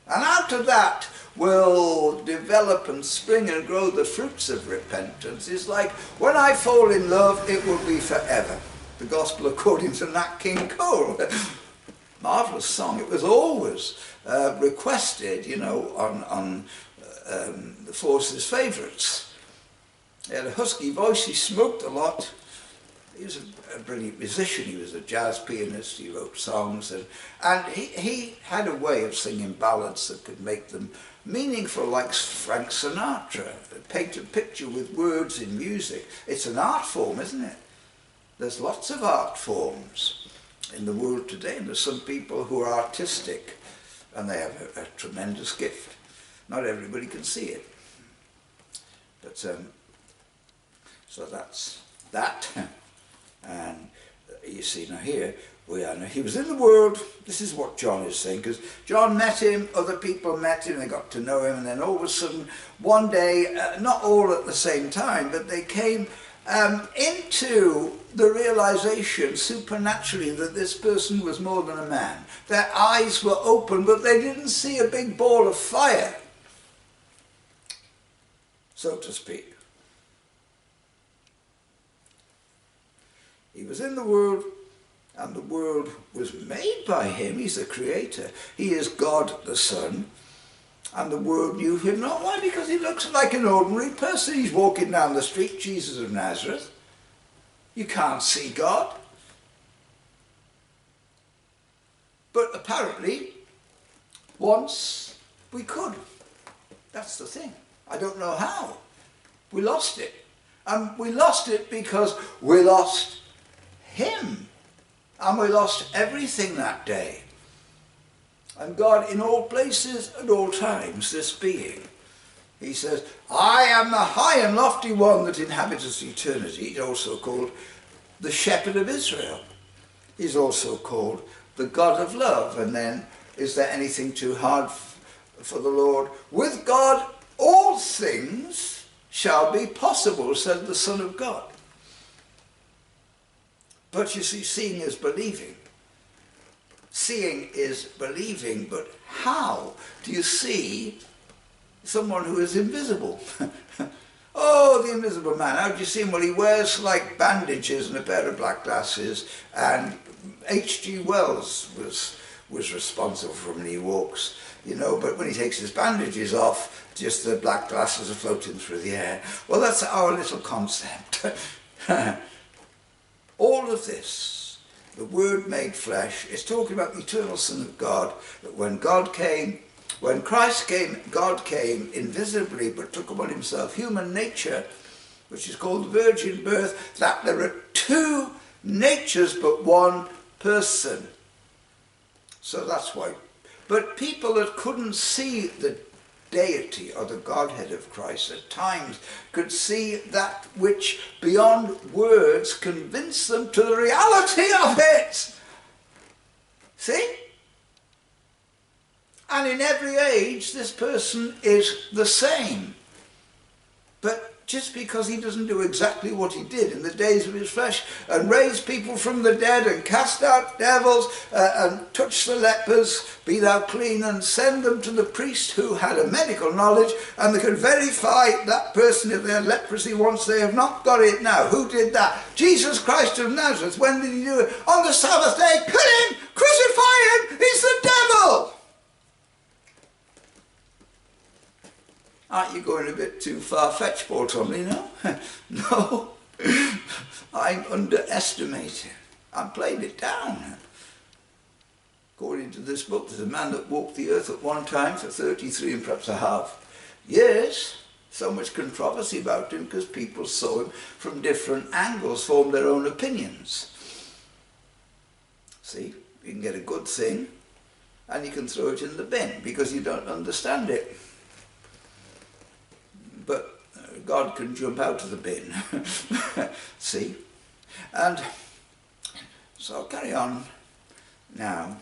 And out of that will develop and spring and grow the fruits of repentance. It's like, when I fall in love, it will be forever. The gospel according to Nat King Cole. Marvellous song. It was always requested, you know, on the Forces' favourites. He had a husky voice, he smoked a lot. He was a brilliant musician, he was a jazz pianist, he wrote songs, and he had a way of singing ballads that could make them meaningful, like Frank Sinatra. Paint a picture with words in music. It's an art form, isn't it? There's lots of art forms in the world today, and there's some people who are artistic, and they have a tremendous gift. Not everybody can see it. But so that's that. And you see, now here we are. Now, he was in the world. This is what John is saying, because John met him, other people met him, they got to know him, and then all of a sudden, one day, not all at the same time, but they came into the realization supernaturally that this person was more than a man. Their eyes were open, but they didn't see a big ball of fire, so to speak. He was in the world, and the world was made by him. He's the creator. He is God the Son, and the world knew him not. Why? Because he looks like an ordinary person. He's walking down the street, Jesus of Nazareth. You can't see God. But apparently, once we could. That's the thing. I don't know how. We lost it. And we lost it because we lost him. And we lost everything that day. And God, in all places at all times, this being, he says, I am the high and lofty one that inhabiteth eternity. He's also called the Shepherd of Israel. He's also called the God of love. And then, is there anything too hard for the Lord? With God, all things shall be possible, said the Son of God. But you see, seeing is believing. Seeing is believing, but how do you see someone who is invisible? Oh, the invisible man. How do you see him? Well, he wears like bandages and a pair of black glasses, and H.G. Wells was responsible for him when he walks, you know, but when he takes his bandages off, just the black glasses are floating through the air. Well, that's our little concept. All of this, the Word made flesh, is talking about the eternal Son of God, that when God came, when Christ came, God came invisibly but took upon himself human nature, which is called the virgin birth, that there are two natures but one person. So that's why. But people that couldn't see the deity or the Godhead of Christ at times could see that which beyond words convinced them to the reality of it. See? And in every age this person is the same. But just because he doesn't do exactly what he did in the days of his flesh and raise people from the dead and cast out devils and touch the lepers, be thou clean, and send them to the priest who had a medical knowledge and they could verify that person if they had leprosy once they have not got it now. Who did that? Jesus Christ of Nazareth. When did he do it? On the Sabbath day. Kill him! Crucify him! He's the devil! Aren't you going a bit too far-fetched, Paul Thomley, no? No, I'm underestimating. I'm playing it down. According to this book, there's a man that walked the earth at one time for 33 and perhaps a half years. So much controversy about him because people saw him from different angles, formed their own opinions. See, you can get a good thing and you can throw it in the bin because you don't understand it. But God can jump out of the bin. See? And so I'll carry on now.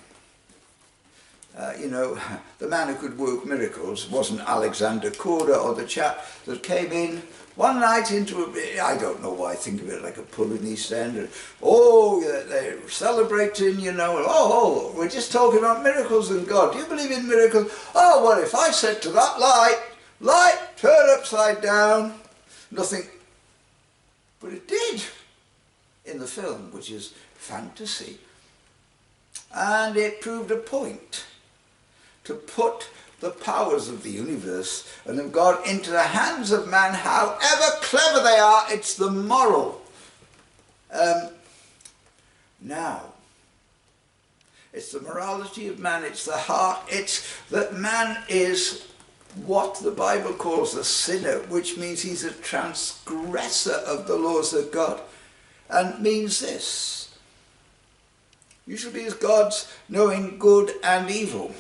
You know, the man who could work miracles wasn't Alexander or the chap that came in one night into a, I don't know why I think of it like a pub in the East End. And, oh, they're celebrating, you know, oh, we're just talking about miracles and God. Do you believe in miracles? Oh, well, if I said to that light, turn upside down, nothing. But it did in the film, which is fantasy. And it proved a point to put the powers of the universe and of God into the hands of man, however clever they are. It's the moral. Now, it's the morality of man, it's the heart, it's that man is what the Bible calls a sinner, which means he's a transgressor of the laws of God, and means this: you shall be as gods, knowing good and evil.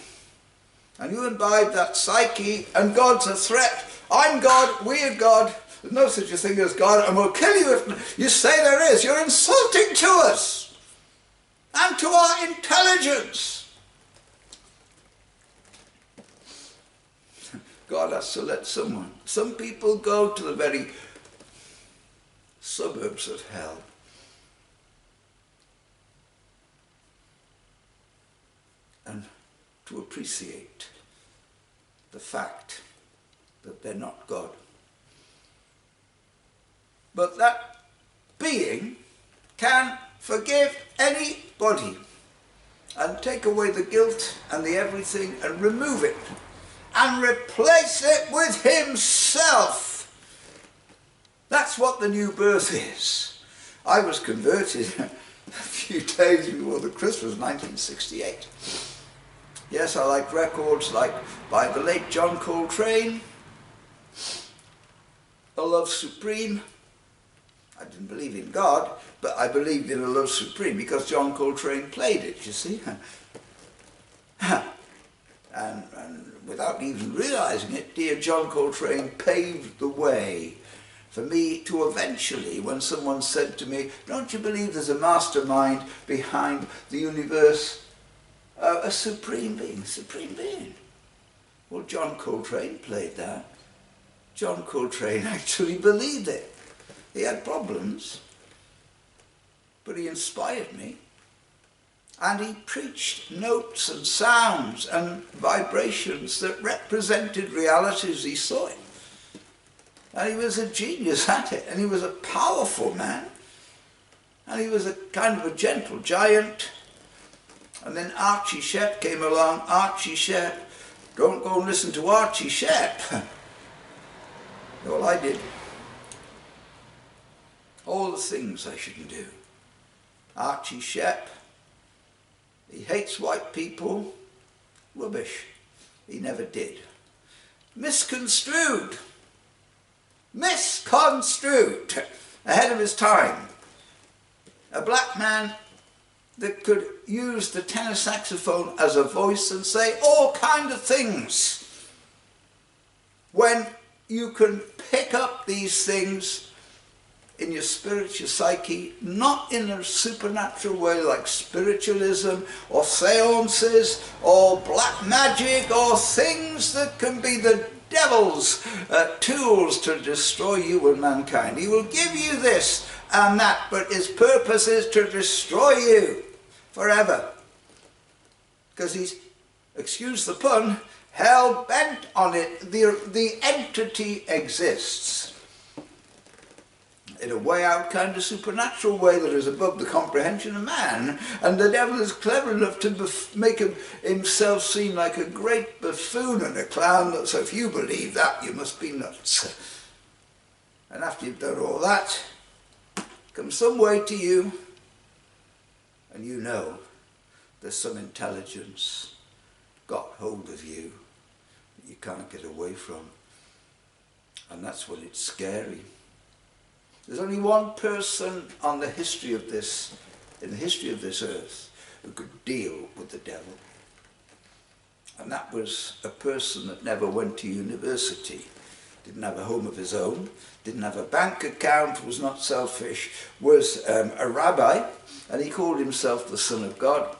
And you imbibe that psyche, and God's a threat. I'm God, we're God. There's no such a thing as God, and we'll kill you if you say there is. You're insulting to us and to our intelligence. God has to let some people go to the very suburbs of hell. And to appreciate the fact that they're not God. But that being can forgive anybody and take away the guilt and the everything and remove it and replace it with himself. That's what the new birth is. I was converted a few days before the Christmas 1968. Yes, I like records like by the late John Coltrane, A Love Supreme. I didn't believe in God, but I believed in A Love Supreme because John Coltrane played it, you see. And without even realizing it, dear John Coltrane paved the way for me to eventually, when someone said to me, don't you believe there's a mastermind behind the universe? A supreme being. Well, John Coltrane played that. John Coltrane actually believed it. He had problems, but he inspired me. And he preached notes and sounds and vibrations that represented reality as he saw it. And he was a genius at it, and he was a powerful man, and he was a kind of a gentle giant. And then Archie Shepp came along. Archie Shepp, don't go and listen to Archie Shepp. Well, I did. All the things I shouldn't do. Archie Shepp, he hates white people. Rubbish. He never did. Misconstrued. Ahead of his time. A black man that could use the tenor saxophone as a voice and say all kind of things. When you can pick up these things in your spirit, your psyche, not in a supernatural way like spiritualism or seances or black magic or things that can be the devil's tools to destroy you and mankind. He will give you this and that, but his purpose is to destroy you forever. Because he's, excuse the pun, hell-bent on it. The entity exists in a way out kind of supernatural way that is above the comprehension of man, and the devil is clever enough to make himself seem like a great buffoon and a clown, so if you believe that, you must be nuts. And after you've done all that, comes some way to you, and you know there's some intelligence got hold of you that you can't get away from. And that's when it's scary. There's only one person on the history of this, in the history of this earth, who could deal with the devil. And that was a person that never went to university, didn't have a home of his own, didn't have a bank account, was not selfish, was a rabbi, and he called himself the Son of God.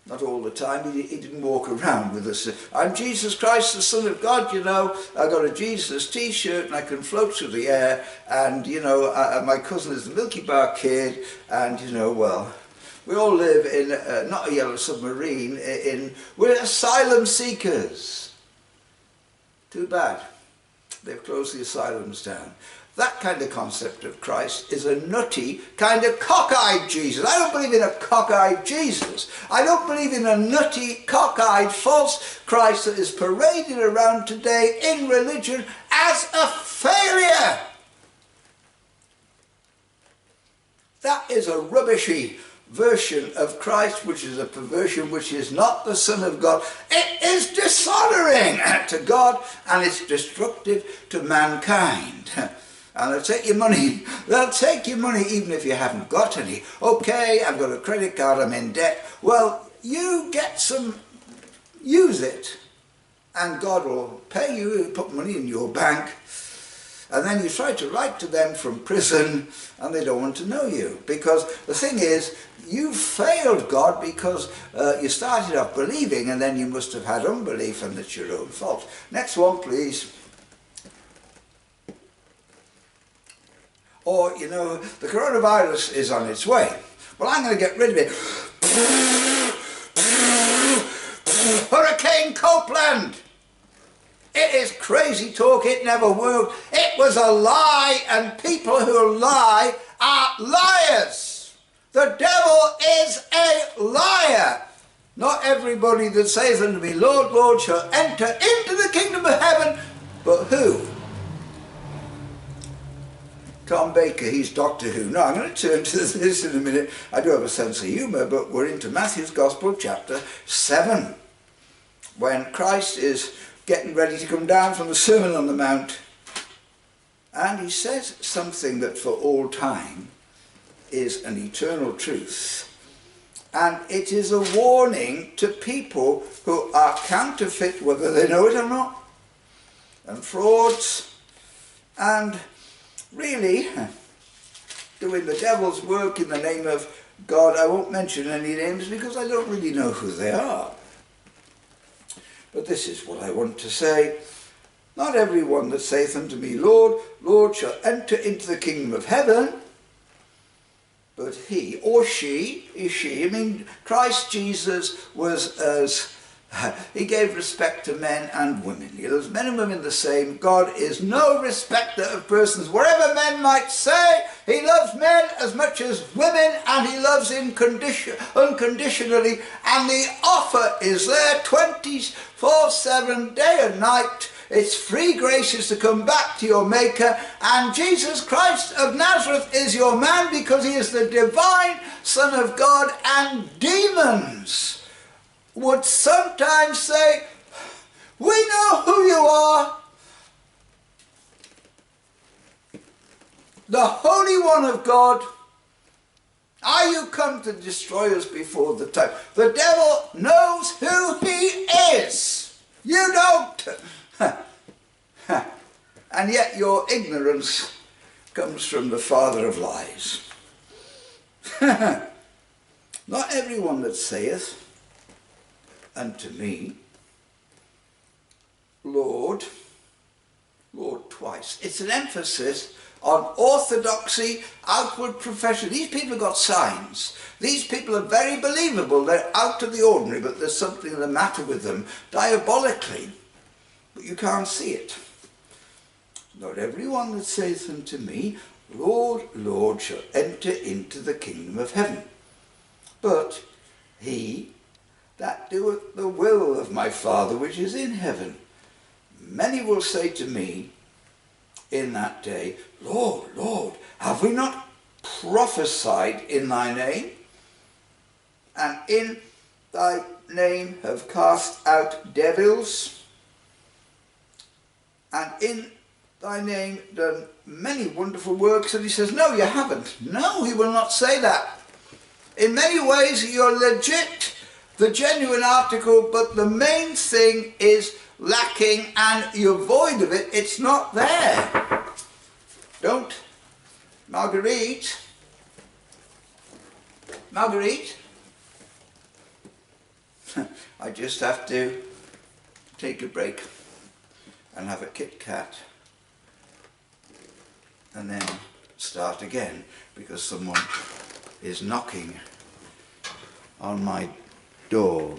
Not all the time, he didn't walk around with us. I'm Jesus Christ, the Son of God, you know. I got a Jesus t-shirt and I can float through the air, and, you know, my cousin is the Milky Bar Kid, and, you know, well, we all live in, not a yellow submarine, we're asylum seekers. Too bad. They've closed the asylums down. That kind of concept of Christ is a nutty, kind of cockeyed Jesus. I don't believe in a cockeyed Jesus. I don't believe in a nutty, cockeyed, false Christ that is paraded around today in religion as a failure. That is a rubbishy version of Christ, which is a perversion, which is not the Son of God. It is dishonouring to God, and it's destructive to mankind. And they'll take your money. They'll take your money even if you haven't got any. Okay, I've got a credit card, I'm in debt. Well, you get some, use it, and God will pay you, put money in your bank. And then you try to write to them from prison, and they don't want to know you. Because the thing is, you failed God because you started off believing, and then you must have had unbelief, and it's your own fault. Next one, please. Or, you know, the coronavirus is on its way. Well, I'm going to get rid of it. Hurricane Copeland! It is crazy talk, it never worked. It was a lie, and people who lie are liars. The devil is a liar. Not everybody that saith unto me, Lord, Lord, shall enter into the kingdom of heaven, but who? Tom Baker, he's Doctor Who. No, I'm going to turn to this in a minute. I do have a sense of humour, but we're into Matthew's Gospel, chapter 7, when Christ is getting ready to come down from the Sermon on the Mount, and he says something that for all time is an eternal truth, and it is a warning to people who are counterfeit, whether they know it or not, and frauds, and really doing the devil's work in the name of God. I won't mention any names because I don't really know who they are. But this is what I want to say. Not everyone that saith unto me, Lord, Lord, shall enter into the kingdom of heaven, but he or she, I mean, Christ Jesus was as, he gave respect to men and women. He loves men and women the same. God is no respecter of persons. Whatever men might say, he loves men as much as women, and he loves unconditionally, and the offer is there 24/7, day and night. It's free graces to come back to your Maker, and Jesus Christ of Nazareth is your man because he is the divine Son of God, and demons would sometimes say, we know who you are, the Holy One of God. Are you come to destroy us before the time? The devil knows who he is. You don't. And yet your ignorance comes from the father of lies. Not everyone that saith unto me, Lord, Lord, twice. It's an emphasis on orthodoxy, outward profession. These people have got signs. These people are very believable. They're out of the ordinary, but there's something the matter with them diabolically. But you can't see it. Not everyone that saith unto me, Lord, Lord, shall enter into the kingdom of heaven, but he that doeth the will of my Father which is in heaven. Many will say to me in that day, Lord, Lord, have we not prophesied in thy name? and in thy name have cast out devils, and in thy name done many wonderful works. And he says, no, you haven't. No, he will not say that. In many ways you're legit, the genuine article, but the main thing is lacking and you're void of it. It's not there. Don't. Marguerite, I just have to take a break and have a Kit Kat and then start again, because someone is knocking on my door.